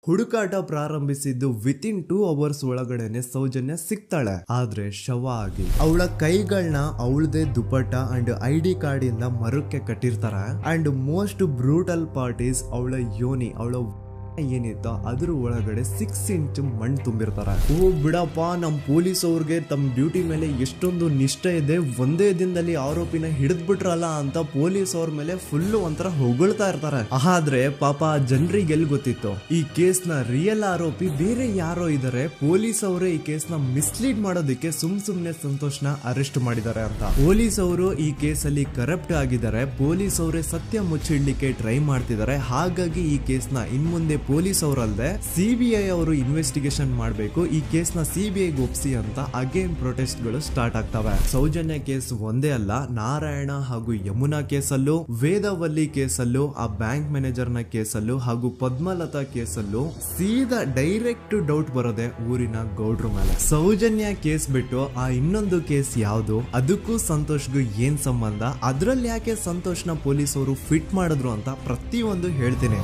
ಹುಡುಕಾಟ ಪ್ರಾರಂಭಿಸಿದ್ದು within 2 hours ಒಳಗಡೆನೆ ಸೌಜನ್ಯ ಸಿಗ್ತಾಳೆ. ಆದ್ರೆ ಶವ ಆಗಿ ಅವಳ ಕೈಗಳನ್ನ ಅವಳದೇ ದುಪಟ್ಟ ಅಂಡ್ ID ಕಾರ್ಡ್ ಇಂದ ಮರಕ್ಕೆ ಕಟ್ಟಿರ್ತಾರೆ. And most brutal part is ಅವಳ ಯೋನಿ, ಅವಳ ಏನಿತ್ತ ಅದ್ರ ಒಳಗಡೆ 6 ಇಂಚ್ ಮಣ್ಣು ತುಂಬಿರ್ತಾರೆ. ಓ ಬಿಡಪ್ಪ, ನಮ್ ಪೊಲೀಸ್ ಅವ್ರಿಗೆ ತಮ್ಮ ಡ್ಯೂಟಿ ಮೇಲೆ ಎಷ್ಟೊಂದು ನಿಷ್ಠೆ ಇದೆ, ಒಂದೇ ದಿನದಲ್ಲಿ ಆರೋಪಿನ ಹಿಡಿದ್ಬಿಟ್ರಲ್ಲ ಅಂತ ಪೊಲೀಸ್ ಅವ್ರ ಮೇಲೆ ಫುಲ್ ಒಂಥರ ಹೊಗಳ್ತಾ ಇರ್ತಾರೆ. ಆದ್ರೆ ಪಾಪ ಜನರಿಗೆ ಎಲ್ಲಿ ಗೊತ್ತಿತ್ತು ಈ ಕೇಸ್ ನ ರಿಯಲ್ ಆರೋಪಿ ಬೇರೆ ಯಾರೋ ಇದಾರೆ, ಪೊಲೀಸ್ ಅವರೇ ಈ ಕೇಸ್ ನ ಮಿಸ್ಲೀಡ್ ಮಾಡೋದಕ್ಕೆ ಸುಮ್ನೆ ಸಂತೋಷ್ನ ಅರೆಸ್ಟ್ ಮಾಡಿದ್ದಾರೆ ಅಂತ. ಪೊಲೀಸ್ ಅವರು ಈ ಕೇಸ್ ಅಲ್ಲಿ ಕರಪ್ಟ್ ಆಗಿದ್ದಾರೆ, ಪೊಲೀಸ್ ಅವರೇ ಸತ್ಯ ಮುಚ್ಚಿಡ್ಲಿಕ್ಕೆ ಟ್ರೈ ಮಾಡ್ತಿದ್ದಾರೆ. ಹಾಗಾಗಿ ಈ ಕೇಸ್ ನ ಇನ್ಮುಂದೆ ಪೊಲೀಸ್ ಅವರಲ್ಲದೆ CBI ಅವರು ಇನ್ವೆಸ್ಟಿಗೇಷನ್ ಮಾಡಬೇಕು, ಈ ಕೇಸ್ ನ CBI ಒಪ್ಸಿ ಅಂತ ಅಗೇನ್ ಪ್ರೊಟೆಸ್ಟ್ ಗಳು ಸ್ಟಾರ್ಟ್ ಆಗ್ತವೆ. ಸೌಜನ್ಯ ಕೇಸ್ ಒಂದೇ ಅಲ್ಲ, ನಾರಾಯಣ ಹಾಗೂ ಯಮುನಾ ಕೇಸಲ್ಲೂ, ವೇದವಲ್ಲಿ ಕೇಸಲ್ಲೂ, ಆ ಬ್ಯಾಂಕ್ ಮ್ಯಾನೇಜರ್ ನ ಕೇಸಲ್ಲೂ ಹಾಗೂ ಪದ್ಮಲತಾ ಕೇಸಲ್ಲೂ ಸೀದಾ ಡೈರೆಕ್ಟ್ ಡೌಟ್ ಬರೋದೆ ಊರಿನ ಗೌಡ್ರ ಮೇಲೆ. ಸೌಜನ್ಯ ಕೇಸ್ ಬಿಟ್ಟು ಆ ಇನ್ನೊಂದು ಕೇಸ್ ಯಾವುದು, ಅದಕ್ಕೂ ಸಂತೋಷ್ಗೂ ಏನ್ ಸಂಬಂಧ, ಅದ್ರಲ್ಲಿ ಯಾಕೆ ಸಂತೋಷ್ನ ಪೊಲೀಸ್ ಅವರು ಫಿಟ್ ಮಾಡಿದ್ರು ಅಂತ ಪ್ರತಿಯೊಂದು ಹೇಳ್ತೀನಿ.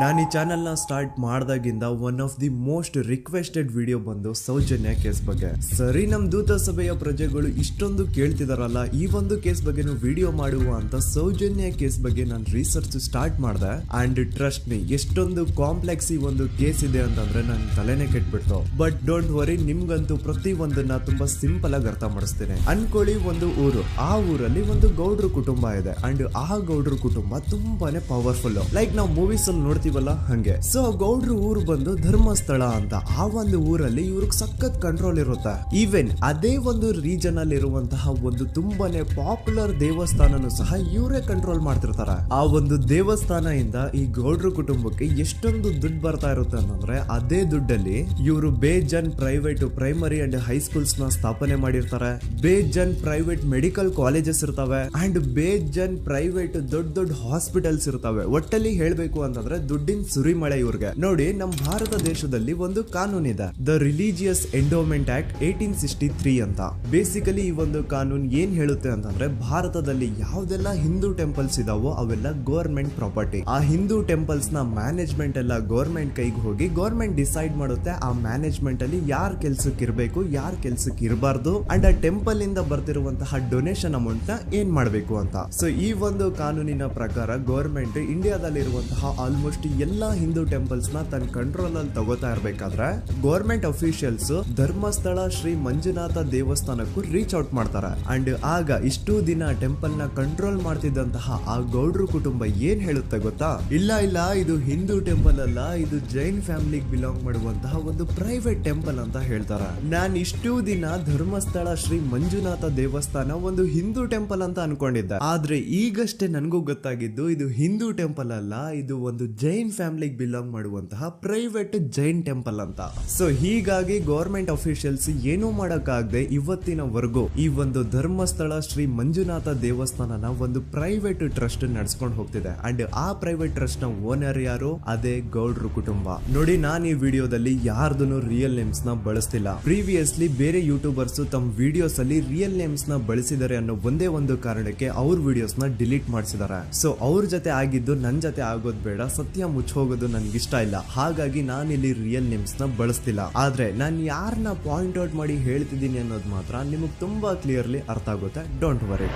ನಾನು ಈ ಚಾನೆಲ್ ನ ಸ್ಟಾರ್ಟ್ ಮಾಡಿದಾಗಿಂದ one of the most requested video ಬಂದು ಸೌಜನ್ಯ ಕೇಸ್ ಬಗ್ಗೆ. ಸರಿ, ನಮ್ ದೂತ ಸಭೆಯ ಪ್ರಜೆಗಳು ಇಷ್ಟೊಂದು ಕೇಳ್ತಿದಾರಲ್ಲ, ಈ ಒಂದು ಕೇಸ್ ಬಗ್ಗೆ ವಿಡಿಯೋ ಮಾಡುವ ಅಂತ ಸೌಜನ್ಯ ಕೇಸ್ ಬಗ್ಗೆ ನಾನು ರಿಸರ್ಚ್ ಸ್ಟಾರ್ಟ್ ಮಾಡಿದೆ. ಅಂಡ್ ಟ್ರಸ್ಟ್ ಮೀ, ಎಷ್ಟೊಂದು ಕಾಂಪ್ಲೆಕ್ಸ್ ಈ ಒಂದು ಕೇಸ್ ಇದೆ ಅಂತಂದ್ರೆ ನನ್ ತಲೆನೇ ಕೆಟ್ಬಿಡ್ತು. ಬಟ್ ಡೋಂಟ್ ವರಿ, ನಿಮ್ಗಂತೂ ಪ್ರತಿ ಒಂದನ್ನ ತುಂಬಾ ಸಿಂಪಲ್ ಆಗಿ ಅರ್ಥ ಮಾಡಿಸ್ತೀನಿ. ಅನ್ಕೊಳ್ಳಿ, ಒಂದು ಊರು, ಆ ಊರಲ್ಲಿ ಒಂದು ಗೌಡ್ರ ಕುಟುಂಬ ಇದೆ. ಅಂಡ್ ಆ ಗೌಡ್ರ ಕುಟುಂಬ ತುಂಬಾನೇ ಪವರ್ಫುಲ್, ಲೈಕ್ ನಾವು ಮೂವೀಸ್ ಅಲ್ಲಿ ನೋಡ್ತೀವಲ್ಲ ಹಂಗೆ. ಸೊ ಗೌಡ್ರು ಊರು ಬಂದು ಧರ್ಮಸ್ಥಳ ಅಂತ, ಆ ಒಂದು ಊರಲ್ಲಿ ಇವ್ರಿಗೆ ಸಖತ್ ಕಂಟ್ರೋಲ್ ಇರುತ್ತೆ. ಈವನ್ ಅದೇ ಒಂದು ರೀಜನ್ ಅಲ್ಲಿ ಇರುವಂತಹ ಒಂದು ತುಂಬಾನೇ ಪಾಪ್ಯುಲರ್ ದೇವಸ್ಥಾನನು ಸಹ ಇವರೇ ಕಂಟ್ರೋಲ್ ಮಾಡ್ತಿರ್ತಾರೆ. ಆ ಒಂದು ದೇವಸ್ಥಾನ ಇಂದ ಈ ಗೌಡ್ರ ಕುಟುಂಬಕ್ಕೆ ಎಷ್ಟೊಂದು ದುಡ್ಡು ಬರ್ತಾ ಇರುತ್ತೆ ಅಂತಂದ್ರೆ, ಅದೇ ದುಡ್ಡಲ್ಲಿ ಇವರು ಬೇಜನ್ ಪ್ರೈವೇಟ್ ಪ್ರೈಮರಿ ಅಂಡ್ ಹೈಸ್ಕೂಲ್ಸ್ ನ ಸ್ಥಾಪನೆ ಮಾಡಿರ್ತಾರೆ, ಬೇಜನ್ ಪ್ರೈವೇಟ್ ಮೆಡಿಕಲ್ ಕಾಲೇಜಸ್ ಇರ್ತವೆ, ಅಂಡ್ ಬೇಜನ್ ಪ್ರೈವೇಟ್ ದೊಡ್ಡ ಹಾಸ್ಪಿಟಲ್ಸ್ ಇರ್ತವೆ. ಒಟ್ಟಲ್ಲಿ ಹೇಳ್ಬೇಕು ಅಂತಂದ್ರೆ ದುಡ್ಡಿನ ಸುರಿಮಳೆ ಇವ್ರಿಗೆ. ನೋಡಿ, ನಮ್ಮ ಭಾರತ ದೇಶದಲ್ಲಿ ಒಂದು ಕಾನೂನು ಇದೆ, ದ ರಿಲಿಜಿಯಸ್ ಎಂಡೋಮೆಂಟ್ ಆಕ್ಟ್ 1863 ಅಂತ. ಬೇಸಿಕಲಿ ಈ ಒಂದು ಕಾನೂನು ಏನ್ ಹೇಳುತ್ತೆ ಅಂತಂದ್ರೆ, ಭಾರತದಲ್ಲಿ ಯಾವ್ದೆಲ್ಲ ಹಿಂದೂ ಟೆಂಪಲ್ಸ್ ಇದಾವೋ ಅವೆಲ್ಲ ಗವರ್ಮೆಂಟ್ ಪ್ರಾಪರ್ಟಿ. ಆ ಹಿಂದೂ ಟೆಂಪಲ್ಸ್ ನ ಮ್ಯಾನೇಜ್ಮೆಂಟ್ ಎಲ್ಲ ಗವರ್ಮೆಂಟ್ ಕೈಗೆ ಹೋಗಿ ಗವರ್ಮೆಂಟ್ ಡಿಸೈಡ್ ಮಾಡುತ್ತೆ ಆ ಮ್ಯಾನೇಜ್ಮೆಂಟ್ ಅಲ್ಲಿ ಯಾರ್ ಕೆಲ್ಸಕ್ಕೆ ಇರಬೇಕು, ಯಾರ್ ಕೆಲ್ಸಕ್ಕೆ ಇರಬಾರ್ದು, ಅಂಡ್ ಆ ಟೆಂಪಲ್ ಇಂದ ಬರ್ತಿರುವಂತಹ ಡೊನೇಷನ್ ಅಮೌಂಟ್ ನ ಏನ್ ಮಾಡ್ಬೇಕು ಅಂತ. ಸೊ ಈ ಒಂದು ಕಾನೂನಿನ ಪ್ರಕಾರ ಗವರ್ಮೆಂಟ್ ಇಂಡಿಯಾದಲ್ಲಿ ಇರುವಂತಹ ಆಲ್ಮೋಸ್ಟ್ ಎಲ್ಲಾ ಹಿಂದೂ ಟೆಂಪಲ್ಸ್ ನ ತನ್ನ ಕಂಟ್ರೋಲ್ ಅಲ್ಲಿ ತಗೋತಾ ಇರ್ಬೇಕಾದ್ರೆ ಗವರ್ಮೆಂಟ್ ಅಫಿಷಿಯಲ್ಸ್ ಧರ್ಮಸ್ಥಳ ಶ್ರೀ ಮಂಜುನಾಥ ದೇವಸ್ಥಾನಕ್ಕೂ ರೀಚ್ ಔಟ್ ಮಾಡ್ತಾರೆ. ಅಂಡ್ ಆಗ ಇಷ್ಟು ದಿನ ಟೆಂಪಲ್ ನ ಕಂಟ್ರೋಲ್ ಮಾಡ್ತಿದ್ದಂತಹ ಆ ಗೌಡ್ರ ಕುಟುಂಬ ಏನ್ ಹೇಳುತ್ತೆ ಗೊತ್ತಾ, ಇಲ್ಲ ಇದು ಹಿಂದೂ ಟೆಂಪಲ್ ಅಲ್ಲ, ಇದು ಜೈನ್ ಫ್ಯಾಮಿಲಿಗೆ ಬಿಲಾಂಗ್ ಮಾಡುವಂತಹ ಒಂದು ಪ್ರೈವೇಟ್ ಟೆಂಪಲ್ ಅಂತ ಹೇಳ್ತಾರೆ. ನಾನು ಇಷ್ಟು ದಿನ ಧರ್ಮಸ್ಥಳ ಶ್ರೀ ಮಂಜುನಾಥ ದೇವಸ್ಥಾನ ಒಂದು ಹಿಂದೂ ಟೆಂಪಲ್ ಅಂತ ಅನ್ಕೊಂಡಿದ್ದೆ, ಆದ್ರೆ ಈಗಷ್ಟೇ ನನಗೂ ಗೊತ್ತಾಗಿದ್ದು ಇದು ಹಿಂದೂ ಟೆಂಪಲ್ ಅಲ್ಲ, ಇದು ಒಂದು ಜೈನ್ ಫ್ಯಾಮಿಲಿಗೆ ಬಿಲಾಂಗ್ ಮಾಡುವಂತಹ ಪ್ರೈವೇಟ್ ಜೈನ್ ಟೆಂಪಲ್ ಅಂತ. ಸೊ ಹೀಗಾಗಿ ಗವರ್ಮೆಂಟ್ ಅಫಿಷಿಯಲ್ಸ್ ಏನೂ ಮಾಡಕ್ಕಾಗದೆ ಇವತ್ತಿನವರೆಗೂ ಈ ಒಂದು ಧರ್ಮಸ್ಥಳ ಶ್ರೀ ಮಂಜುನಾಥ ದೇವಸ್ಥಾನನ ಒಂದು ಪ್ರೈವೇಟ್ ಟ್ರಸ್ಟ್ ನಡೆಸ್ಕೊಂಡು ಹೋಗ್ತಿದೆ. ಅಂಡ್ ಆ ಪ್ರೈವೇಟ್ ಟ್ರಸ್ಟ್ ನ ಓನರ್ ಯಾರು, ಅದೇ ಗೌಡ್ರ ಕುಟುಂಬ. ನೋಡಿ, ನಾನು ಈ ವಿಡಿಯೋದಲ್ಲಿ ಯಾರ್ದು ರಿಯಲ್ ನೇಮ್ಸ್ ನ ಬಳಸ್ತಿಲ್ಲ. ಪ್ರೀವಿಯಸ್ಲಿ ಬೇರೆ ಯೂಟ್ಯೂಬರ್ಸ್ ತಮ್ಮ ವಿಡಿಯೋಸ್ ಅಲ್ಲಿ ರಿಯಲ್ ನೇಮ್ಸ್ ನ ಬಳಸಿದ್ದಾರೆ ಅನ್ನೋ ಒಂದೇ ಒಂದು ಕಾರಣಕ್ಕೆ ಅವ್ರ ವಿಡಿಯೋಸ್ ನ ಡಿಲೀಟ್ ಮಾಡಿಸಿದ್ದಾರೆ. ಸೊ ಅವ್ರ ಜೊತೆ ಆಗಿದ್ದು ನನ್ ಜೊತೆ ಆಗೋದ್ ಬೇಡ, ಸತ್ಯ ಮುಚ್ಚೋಗೋದು ನನ್ಗೆ ಇಷ್ಟ ಇಲ್ಲ. ಹಾಗಾಗಿ ನಾನಿಲ್ಲಿ ರಿಯಲ್ ನೇಮ್ಸ್ ನ ಬಳಸ್ತಿಲ್ಲ. ಆದ್ರೆ ನಾನು ಯಾರನ್ನ ಪಾಯಿಂಟ್ ಔಟ್ ಮಾಡಿ ಹೇಳ್ತಿದ್ದೀನಿ ಅನ್ನೋದು ಮಾತ್ರ ನಿಮಗೆ ತುಂಬಾ ಕ್ಲಿಯರ್ಲಿ ಅರ್ಥ ಆಗುತ್ತೆ. Don't worry.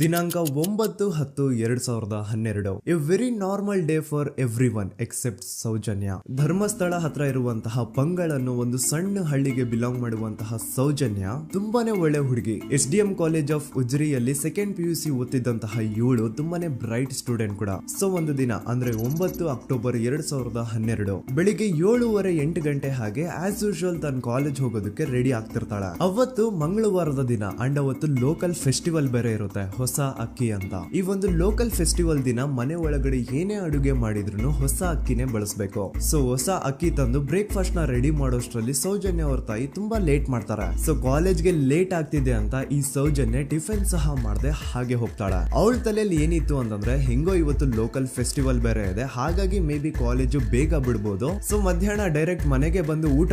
ದಿನಾಂಕ 9/10/2012. A very normal day for everyone except Soujanya. Dharmasthala ಹತ್ರ ಇರುವಂತಹ ಪಂಗಳ್ ಅನ್ನೋ ಒಂದು ಸಣ್ಣ ಹಳ್ಳಿಗೆ ಬಿಲಾಂಗ್ ಮಾಡುವಂತಹ ಸೌಜನ್ಯ ತುಂಬಾನೇ ಒಳ್ಳೆ ಹುಡುಗಿ. SDM ಕಾಲೇಜ್ ಆಫ್ ಉಜ್ರಿಯಲ್ಲಿ 2nd PUC ಓದ್ತಿದ್ದಂತಹ ಇವಳು ತುಂಬಾನೇ ಬ್ರೈಟ್ ಸ್ಟೂಡೆಂಟ್ ಕೂಡ. ಸೊ ಒಂದು ದಿನ ಅಂದ್ರೆ 9 ಅಕ್ಟೋಬರ್ 2012 ಬೆಳಿಗ್ಗೆ 7:30-8 ಗಂಟೆ ಹಾಗೆ ಆಸ್ ಯೂಶುವಲ್ ತನ್ನ ಕಾಲೇಜ್ ಹೋಗೋದಕ್ಕೆ ರೆಡಿ ಆಗ್ತಿರ್ತಾಳೆ. ಅವತ್ತು ಮಂಗಳವಾರದ ದಿನ ಅಂಡ್ ಅವತ್ತು ಲೋಕಲ್ ಫೆಸ್ಟಿವಲ್ ಬೇರೆ ಇರುತ್ತೆ, ಹೊಸ ಅಕ್ಕಿ ಅಂತ. ಈ ಒಂದು ಲೋಕಲ್ ಫೆಸ್ಟಿವಲ್ ದಿನ ಮನೆ ಒಳಗಡೆ ಏನೇ ಅಡುಗೆ ಮಾಡಿದ್ರು ಹೊಸ ಅಕ್ಕಿನೇ ಬಳಸಬೇಕು. ಸೊ ಹೊಸ ಅಕ್ಕಿ ತಂದು ಬ್ರೇಕ್ಫಾಸ್ಟ್ ನ ರೆಡಿ ಮಾಡೋಷ್ಟ್ರಲ್ಲಿ ಸೌಜನ್ಯ ಅವ್ರ ತಾಯಿ ತುಂಬಾ ಲೇಟ್ ಮಾಡ್ತಾರೆ. ಸೊ ಕಾಲೇಜ್ಗೆ ಲೇಟ್ ಆಗ್ತಿದೆ ಅಂತ ಈ ಸೌಜನ್ಯ ಟಿಫಿನ್ ಸಹ ಮಾಡದೆ ಹಾಗೆ ಹೋಗ್ತಾಳೆ. ಅವಳ ತಲೆಯಲ್ಲಿ ಏನಿತ್ತು ಅಂತಂದ್ರೆ, ಹೆಂಗೋ ಇವತ್ತು ಲೋಕಲ್ ಫೆಸ್ಟಿವಲ್ ಬೇರೆ ಇದೆ, ಹಾಗಾಗಿ ಮೇ ಬಿ ಕಾಲೇಜು ಬೇಗ ಬಿಡ್ಬೋದು, ಸೊ ಮಧ್ಯಾಹ್ನ ಡೈರೆಕ್ಟ್ ಮನೆಗೆ ಬಂದು ಊಟ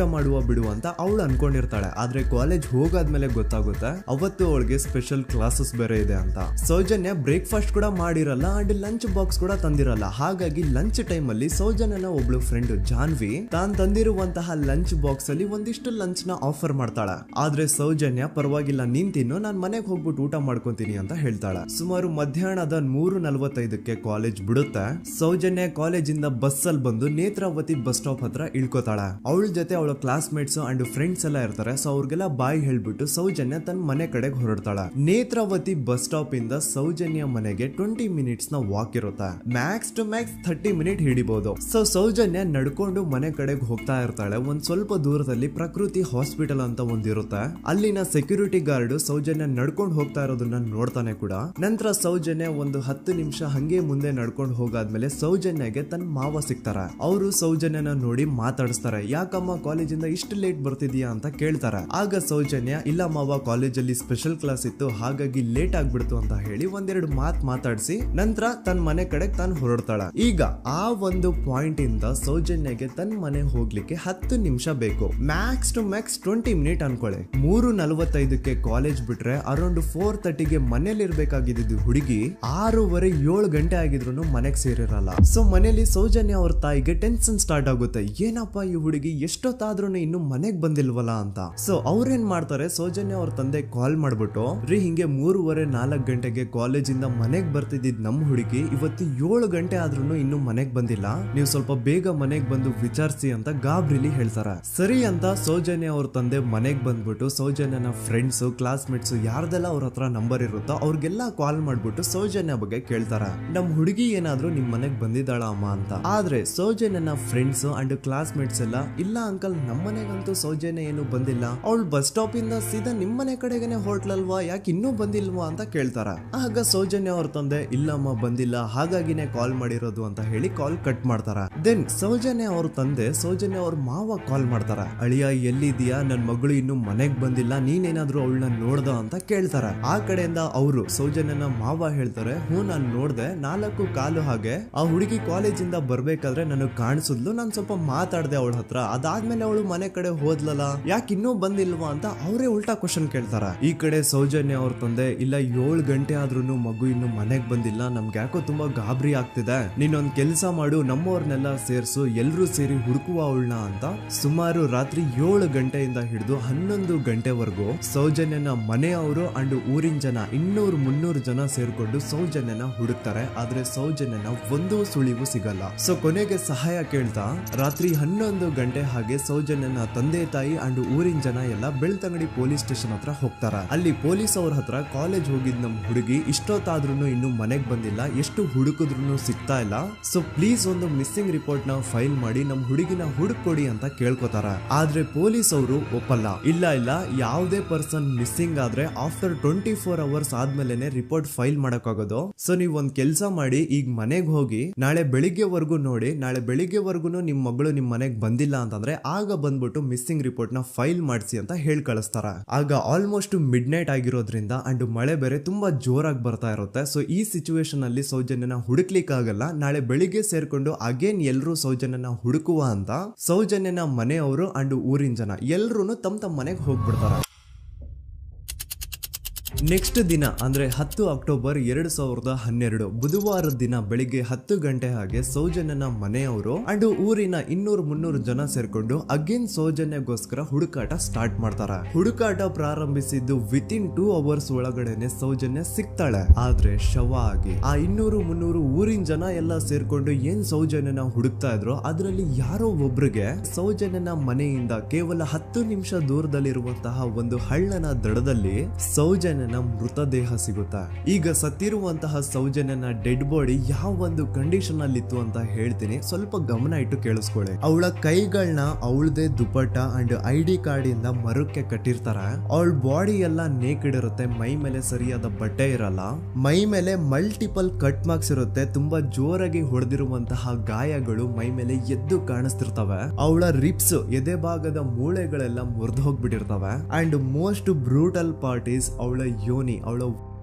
ಬಿಡುವ ಅಂತ ಅವಳು ಅನ್ಕೊಂಡಿರ್ತಾಳೆ. ಆದ್ರೆ ಕಾಲೇಜ್ ಹೋಗಾದ್ಮೇಲೆ ಗೊತ್ತಾಗುತ್ತೆ ಅವತ್ತು ಅವಳಿಗೆ ಸ್ಪೆಷಲ್ ಕ್ಲಾಸಸ್ ಬೇರೆ ಇದೆ ಅಂತ. ಸೌಜನ್ಯ ಬ್ರೇಕ್ಫಾಸ್ಟ್ ಕೂಡ ಮಾಡಿರಲ್ಲ ಅಂಡ್ ಲಂಚ್ ಬಾಕ್ಸ್ ಕೂಡ ತಂದಿರಲ್ಲ. ಹಾಗಾಗಿ ಲಂಚ್ ಟೈಮ್ ಅಲ್ಲಿ ಸೌಜನ್ಯನ ಒಬ್ಳು ಫ್ರೆಂಡ್ ಜಾನ್ವಿ ತಾನ್ ತಂದಿರುವಂತಹ ಲಂಚ್ ಬಾಕ್ಸ್ ಅಲ್ಲಿ ಒಂದಿಷ್ಟು ಲಂಚ್ ನ ಆಫರ್ ಮಾಡ್ತಾಳ. ಆದ್ರೆ ಸೌಜನ್ಯ ಪರವಾಗಿಲ್ಲ ನೀನ್ ತಿನ್ನು, ನಾನ್ ಮನೆಗೆ ಹೋಗ್ಬಿಟ್ಟು ಊಟ ಮಾಡ್ಕೊಂತೀನಿ ಅಂತ ಹೇಳ್ತಾಳ. ಸುಮಾರು ಮಧ್ಯಾಹ್ನದ 3:45ಕ್ಕೆ ಕಾಲೇಜ್ ಬಿಡುತ್ತೆ. ಸೌಜನ್ಯ ಕಾಲೇಜ್ ಇಂದ ಬಸ್ ಅಲ್ಲಿ ಬಂದು ನೇತ್ರಾವತಿ ಬಸ್ ಸ್ಟಾಪ್ ಹತ್ರ ಇಳ್ಕೋತಾಳ. ಅವಳ ಜೊತೆ ಅವಳ ಕ್ಲಾಸ್ ಮೇಟ್ಸ್ ಅಂಡ್ ಫ್ರೆಂಡ್ಸ್ ಎಲ್ಲ ಇರ್ತಾರೆ. ಸೊ ಅವ್ರಿಗೆಲ್ಲ ಬಾಯ್ ಹೇಳ್ಬಿಟ್ಟು ಸೌಜನ್ಯ ತನ್ನ ಮನೆ ಕಡೆಗೆ ಹೊರಡ್ತಾಳ. ನೇತ್ರಾವತಿ ಬಸ್ ಸ್ಟಾಪ್ ಇಂದ ಸೌಜನ್ಯ ಮನೆಗೆ 20 ಮಿನಿಟ್ಸ್ ನ ವಾಕ್ ಇರುತ್ತೆ. ಮ್ಯಾಕ್ಸ್ ಟು ಮ್ಯಾಕ್ಸ್ 30 ಮಿನಿಟ್ ಹಿಡಿಬಹುದು. ಸೊ ಸೌಜನ್ಯ ನಡ್ಕೊಂಡು ಮನೆ ಕಡೆಗೆ ಹೋಗ್ತಾ ಇರ್ತಾಳೆ. ಒಂದ್ ಸ್ವಲ್ಪ ದೂರದಲ್ಲಿ ಪ್ರಕೃತಿ ಹಾಸ್ಪಿಟಲ್ ಅಂತ ಒಂದಿರುತ್ತೆ. ಅಲ್ಲಿನ ಸೆಕ್ಯೂರಿಟಿ ಗಾರ್ಡ್ ಸೌಜನ್ಯ ನಡ್ಕೊಂಡು ಹೋಗ್ತಾ ಇರೋದನ್ನ ನೋಡ್ತಾನೆ ಕೂಡ. ನಂತರ ಸೌಜನ್ಯ ಒಂದು 10 ನಿಮಿಷ ಹಂಗೆ ಮುಂದೆ ನಡ್ಕೊಂಡು ಹೋಗಾದ್ಮೇಲೆ ಸೌಜನ್ಯಗೆ ತನ್ನ ಮಾವ ಸಿಗ್ತಾರ. ಅವರು ಸೌಜನ್ಯನ ನೋಡಿ ಮಾತಾಡಿಸ್ತಾರೆ. ಯಾಕಮ್ಮ ಕಾಲೇಜಿಂದ ಇಷ್ಟು ಲೇಟ್ ಬರ್ತಿದ್ಯಾ ಅಂತ ಕೇಳ್ತಾರೆ. ಆಗ ಸೌಜನ್ಯ ಇಲ್ಲ ಮಾವ, ಕಾಲೇಜಲ್ಲಿ ಸ್ಪೆಷಲ್ ಕ್ಲಾಸ್ ಇತ್ತು ಹಾಗಾಗಿ ಲೇಟ್ ಆಗ್ಬಿಡ್ತು ಅಂತ ಹೇಳಿ ಒಂದೆರಡು ಮಾತಾಡಿಸಿ ನಂತರ ತನ್ನ ಮನೆ ಕಡೆ ತಾನು ಹೊರಡ್ತಾಳ. ಈಗ ಆ ಒಂದು ಪಾಯಿಂಟ್ ಇಂದ ಸೌಜನ್ಯಗೆ ತನ್ನ ಮನೆ ಹೋಗ್ಲಿಕ್ಕೆ 10 ನಿಮಿಷ ಬೇಕು. ಮ್ಯಾಕ್ಸ್ ಟು ಮ್ಯಾಕ್ಸ್ 20 ಮಿನಿಟ್ ಅನ್ಕೊಳ್ಳಿ. 3:45ಕ್ಕೆ ಕಾಲೇಜ್ ಬಿಟ್ರೆ ಅರೌಂಡ್ 4:30ಗೆ ಮನೇಲಿ ಇರ್ಬೇಕಾಗಿದ್ದು ಹುಡುಗಿ 6:30-7 ಗಂಟೆ ಆಗಿದ್ರು ಮನೆಗೆ ಸೇರಿರಲ್ಲ. ಸೊ ಮನೇಲಿ ಸೌಜನ್ಯ ಅವ್ರ ತಾಯಿಗೆ ಟೆನ್ಷನ್ ಸ್ಟಾರ್ಟ್ ಆಗುತ್ತೆ. ಏನಪ್ಪ ಈ ಹುಡುಗಿ ಎಷ್ಟೊತ್ತಾದ್ರೂ ಇನ್ನು ಮನೆಗ್ ಬಂದಿಲ್ವಲ್ಲ ಅಂತ. ಸೊ ಅವ್ರೇನ್ ಮಾಡ್ತಾರೆ, ಸೌಜನ್ಯ ಅವ್ರ ತಂದೆ ಕಾಲ್ ಮಾಡ್ಬಿಟ್ಟು ಹಿಂಗೆ 3:30-4 ಗಂಟೆಗೆ ಕಾಲೇಜಿಂದ ಮನೆಗ್ ಬರ್ತಿದ್ದಿದ್ ನಮ್ ಹುಡುಗಿ ಇವತ್ತು 7 ಗಂಟೆ ಆದ್ರೂ ಇನ್ನು ಮನೆಗ್ ಬಂದಿಲ್ಲ, ನೀವು ಸ್ವಲ್ಪ ಬೇಗ ಮನೆಗ್ ಬಂದು ವಿಚಾರಿಸಿ ಅಂತ ಗಾಬ್ರಿಲಿ ಹೇಳ್ತಾರೆ. ಸರಿ ಅಂತ ಸೌಜನ್ಯ ಅವ್ರ ತಂದೆ ಮನೆಗ್ ಬಂದ್ಬಿಟ್ಟು ಸೌಜನ್ಯನ ಫ್ರೆಂಡ್ಸ್ ಕ್ಲಾಸ್ ಮೇಟ್ಸ್ ಯಾರ್ದೆಲ್ಲ ಅವ್ರ ಹತ್ರ ನಂಬರ್ ಇರುತ್ತೋ ಅವ್ರಿಗೆಲ್ಲ ಕಾಲ್ ಮಾಡ್ಬಿಟ್ಟು ಸೌಜನ್ಯ ಬಗ್ಗೆ ಕೇಳ್ತಾರ. ನಮ್ ಹುಡುಗಿ ಏನಾದ್ರೂ ನಿಮ್ ಮನೆಗ್ ಬಂದಿದ್ದಾಳ ಅಮ್ಮ ಅಂತ. ಆದ್ರೆ ಸೌಜನ್ಯನ ಫ್ರೆಂಡ್ಸ್ ಅಂಡ್ ಕ್ಲಾಸ್ ಮೇಟ್ಸ್ ಎಲ್ಲ ಇಲ್ಲ ಅಂಕಲ್ ನಮ್ಮ ಮನೆಗಂತೂ ಸೌಜನ್ಯ ಏನು ಬಂದಿಲ್ಲ, ಅವಳು ಬಸ್ ಸ್ಟಾಪ್ ಇಂದ ಸೀದಾ ನಿಮ್ ಮನೆ ಕಡೆಗೇನೆ ಹೊರಟ್ಲಲ್ವಾ, ಯಾಕೆ ಇನ್ನೂ ಬಂದಿಲ್ವಾ ಅಂತ ಕೇಳ್ತಾರ. ಆಗ ಸೌಜನ್ಯ ಅವ್ರ ತಂದೆ ಇಲ್ಲಮ್ಮ ಬಂದಿಲ್ಲ ಹಾಗಾಗಿನೇ ಕಾಲ್ ಮಾಡಿರೋದು ಅಂತ ಹೇಳಿ ಕಾಲ್ ಕಟ್ ಮಾಡ್ತಾರ. ದೆನ್ ಸೌಜನ್ಯ ಅವ್ರ ತಂದೆ ಸೌಜನ್ಯ ಅವ್ರ ಮಾವ ಕಾಲ್ ಮಾಡ್ತಾರ. ಅಳಿಯ ಎಲ್ಲಿದ್ಯಾ, ನನ್ ಮಗಳು ಇನ್ನು ಮನೆಗ್ ಬಂದಿಲ್ಲ, ನೀನೇನಾದ್ರೂ ಅವಳನ್ನ ನೋಡ್ದ ಅಂತ ಕೇಳ್ತಾರ. ಆ ಕಡೆಯಿಂದ ಅವರು ಸೌಜನ್ಯನ ಮಾವ ಹೇಳ್ತಾರೆ, ನಾನ್ ನೋಡ್ದೆ 4:15 ಹಾಗೆ ಆ ಹುಡುಗಿ ಕಾಲೇಜಿಂದ ಬರ್ಬೇಕಾದ್ರೆ ನನಗ್ ಕಾಣಿಸಿದ್ಲು, ನಾನ್ ಸ್ವಲ್ಪ ಮಾತಾಡ್ದೆ ಅವಳ ಹತ್ರ, ಅದಾದ್ಮೇಲೆ ಅವಳು ಮನೆ ಕಡೆ ಹೋದ್ಲಲ್ಲ, ಯಾಕೆ ಇನ್ನೂ ಬಂದಿಲ್ವಾ ಅಂತ ಅವರೇ ಉಲ್ಟಾ ಕ್ವಶನ್ ಕೇಳ್ತಾರ. ಈ ಕಡೆ ಸೌಜನ್ಯ ಅವ್ರ ತಂದೆ ಇಲ್ಲ 7 ಗಂಟೆ ಆದ್ರೂ ಮಗು ಇನ್ನು ಮನೆಗ್ ಬಂದಿಲ್ಲ, ನಮ್ಗೆ ಯಾಕೋ ತುಂಬಾ ಗಾಬರಿ ಆಗ್ತಿದೆ, ನೀನೊಂದ್ ಕೆಲ್ಸ ಮಾಡು ನಮ್ಮವ್ರನ್ನೆಲ್ಲ ಸೇರ್ಸು ಎಲ್ರೂ ಸೇರಿ ಹುಡುಕುವ ಅವಳನ್ನ ಅಂತ ಸುಮಾರು ರಾತ್ರಿ 7 ಗಂಟೆಯಿಂದ ಹಿಡಿದು 11 ಗಂಟೆವರೆಗೂ ಸೌಜನ್ಯನ ಮನೆಯವರು ಅಂಡ್ ಊರಿನ ಜನ 200-300 ಜನ ಸೇರ್ಕೊಂಡು ಸೌಜನ್ಯನ ಹುಡುಕ್ತಾರೆ. ಆದ್ರೆ ಸೌಜನ್ಯನ ಒಂದು ಸುಳಿವು ಸಿಗಲ್ಲ. ಸೊ ಕೊನೆಗೆ ಸಹಾಯ ಕೇಳ್ತಾ ರಾತ್ರಿ 11 ಗಂಟೆ ಹಾಗೆ ಸೌಜನ್ಯನ ತಂದೆ ತಾಯಿ ಅಂಡ್ ಊರಿನ ಜನ ಎಲ್ಲ ಬೆಳ್ತಂಗಡಿ ಪೊಲೀಸ್ ಸ್ಟೇಷನ್ ಹತ್ರ ಹೋಗ್ತಾರ. ಅಲ್ಲಿ ಪೊಲೀಸ್ ಅವ್ರ ಹತ್ರ ಕಾಲೇಜ್ ಹೋಗಿದ್ ನಮ್ ಹುಡುಗಿ ಇಷ್ಟೊತ್ತಾದ್ರೂ ಇನ್ನು ಮನೆಗ್ ಬಂದಿಲ್ಲ, ಎಷ್ಟು ಹುಡುಕಿದ್ರು ಸಿಗ್ತಾ ಇಲ್ಲ, ಸೊ ಪ್ಲೀಸ್ ಒಂದು ಮಿಸ್ಸಿಂಗ್ ರಿಪೋರ್ಟ್ ನ ಫೈಲ್ ಮಾಡಿ ನಮ್ ಹುಡುಗಿನ ಹುಡುಕೊಡಿ ಅಂತ ಕೇಳ್ಕೊತಾರ. ಆದ್ರೆ ಪೊಲೀಸ್ ಅವರು ಒಪ್ಪಲ್ಲ. ಇಲ್ಲ ಯಾವುದೇ ಪರ್ಸನ್ ಮಿಸ್ಸಿಂಗ್ ಆದ್ರೆ ಆಫ್ಟರ್ 24 ಅವರ್ಸ್ ಆದ್ಮೇಲೆನೆ ರಿಪೋರ್ಟ್ ಫೈಲ್ ಮಾಡಕ್ಕಾಗೋದು. ಸೊ ನೀವ್ ಒಂದ್ ಕೆಲ್ಸ ಮಾಡಿ, ಈಗ ಮನೆಗ್ ಹೋಗಿ ನಾಳೆ ಬೆಳಿಗ್ಗೆವರೆಗೂ ನೋಡಿ, ನಾಳೆ ಬೆಳಿಗ್ಗೆವರೆಗೂ ನಿಮ್ ಮಗಳು ನಿಮ್ ಮನೆಗ್ ಬಂದಿಲ್ಲ ಅಂತಂದ್ರೆ ಆಗ ಬಂದ್ಬಿಟ್ಟು ಮಿಸ್ಸಿಂಗ್ ರಿಪೋರ್ಟ್ ನ ಫೈಲ್ ಮಾಡಿಸಿ ಅಂತ ಹೇಳಿ ಕಳಿಸ್ತಾರ. ಆಗ ಆಲ್ಮೋಸ್ಟ್ ಮಿಡ್ ನೈಟ್ ಆಗಿರೋದ್ರಿಂದ ಅಂಡ್ ಮಳೆ ಬೇರೆ ತುಂಬಾ ಜೋರಾಗಿ ಬರ್ತಾ ಇರುತ್ತೆ. ಸೊ ಈ ಸಿಚುವೇಶನ್ ಅಲ್ಲಿ ಸೌಜನ್ಯನ ಹುಡುಕ್ಲಿಕ್ಕೆ ಆಗಲ್ಲ. ನಾಳೆ ಬೆಳಿಗ್ಗೆ ಸೇರ್ಕೊಂಡು ಅಗೇನ್ ಎಲ್ರು ಸೌಜನ್ಯನ ಹುಡುಕುವ ಅಂತ ಸೌಜನ್ಯನ ಮನೆಯವರು ಅಂಡ್ ಊರಿನ ಜನ ಎಲ್ರು ತಮ್ಮ ಮನೆಗೆ ಹೋಗ್ಬಿಡ್ತಾರ. ನೆಕ್ಸ್ಟ್ ದಿನ ಅಂದ್ರೆ 10 ಅಕ್ಟೋಬರ್ 2012 ಬುಧವಾರದ ದಿನ ಬೆಳಿಗ್ಗೆ 10 ಗಂಟೆ ಹಾಗೆ ಸೌಜನ್ಯನ ಮನೆಯವರು ಅಂಡ್ ಊರಿನ 200-300 ಜನ ಸೇರ್ಕೊಂಡು ಅಗೇನ್ ಸೌಜನ್ಯಗೋಸ್ಕರ ಹುಡುಕಾಟ ಸ್ಟಾರ್ಟ್ ಮಾಡ್ತಾರ. ಹುಡುಕಾಟ ಪ್ರಾರಂಭಿಸಿದ್ದು ವಿತಿನ್ 2 ಅವರ್ಸ್ ಒಳಗಡೆನೆ ಸೌಜನ್ಯ ಸಿಗ್ತಾಳೆ. ಆದ್ರೆ ಶವ ಆಗಿ ಆ 200-300 ಊರಿನ ಜನ ಎಲ್ಲ ಸೇರ್ಕೊಂಡು ಏನ್ ಸೌಜನ್ಯನ ಹುಡುಕ್ತಾ ಇದ್ರು ಅದರಲ್ಲಿ ಯಾರೋ ಒಬ್ರಿಗೆ ಸೌಜನ್ಯನ ಮನೆಯಿಂದ ಕೇವಲ 10 ನಿಮಿಷ ದೂರದಲ್ಲಿರುವಂತಹ ಒಂದು ಹಳ್ಳನ ದಡದಲ್ಲಿ ಸೌಜನ್ಯನ ಮೃತದೇಹ ಸಿಗುತ್ತಾ. ಈಗ ಸತ್ತಿರುವಂತಹ ಸೌಜನ್ಯನ ಡೆಡ್ ಬಾಡಿ ಯಾವ ಒಂದು ಕಂಡೀಷನ್ ಅಲ್ಲಿ ಇತ್ತು ಅಂತ ಹೇಳ್ತೀನಿ, ಸ್ವಲ್ಪ ಗಮನ ಇಟ್ಟು ಕೇಳಿಸ್ಕೊಳ್ಳಿ. ಅವಳ ಕೈಗಳನ್ನ ಅವಳದೇ ದುಪಟ್ಟ ಅಂಡ್ ID ಕಾರ್ಡ್ ಇಂದ ಮರಕ್ಕೆ ಕಟ್ಟಿರ್ತಾರ. ಅವಳ ಬಾಡಿ ಎಲ್ಲ ನೇಕೆಡ್ ಇರುತ್ತೆ, ಮೈ ಮೇಲೆ ಸರಿಯಾದ ಬಟ್ಟೆ ಇರಲ್ಲ, ಮೈ ಮೇಲೆ ಮಲ್ಟಿಪಲ್ ಕಟ್ ಮಾರ್ಕ್ಸ್ ಇರುತ್ತೆ, ತುಂಬಾ ಜೋರಾಗಿ ಹೊಡೆದಿರುವಂತಹ ಗಾಯಗಳು ಮೈ ಮೇಲೆ ಎದ್ದು ಕಾಣಿಸ್ತಿರ್ತವೆ. ಅವಳ ರಿಪ್ಸ್ ಎದೆ ಭಾಗದ ಮೂಳೆಗಳೆಲ್ಲ ಮುರಿದು ಹೋಗ್ಬಿಟ್ಟಿರ್ತವೆ. And most brutal part is ಅವಳ ಯೋನಿ, ಅವಳ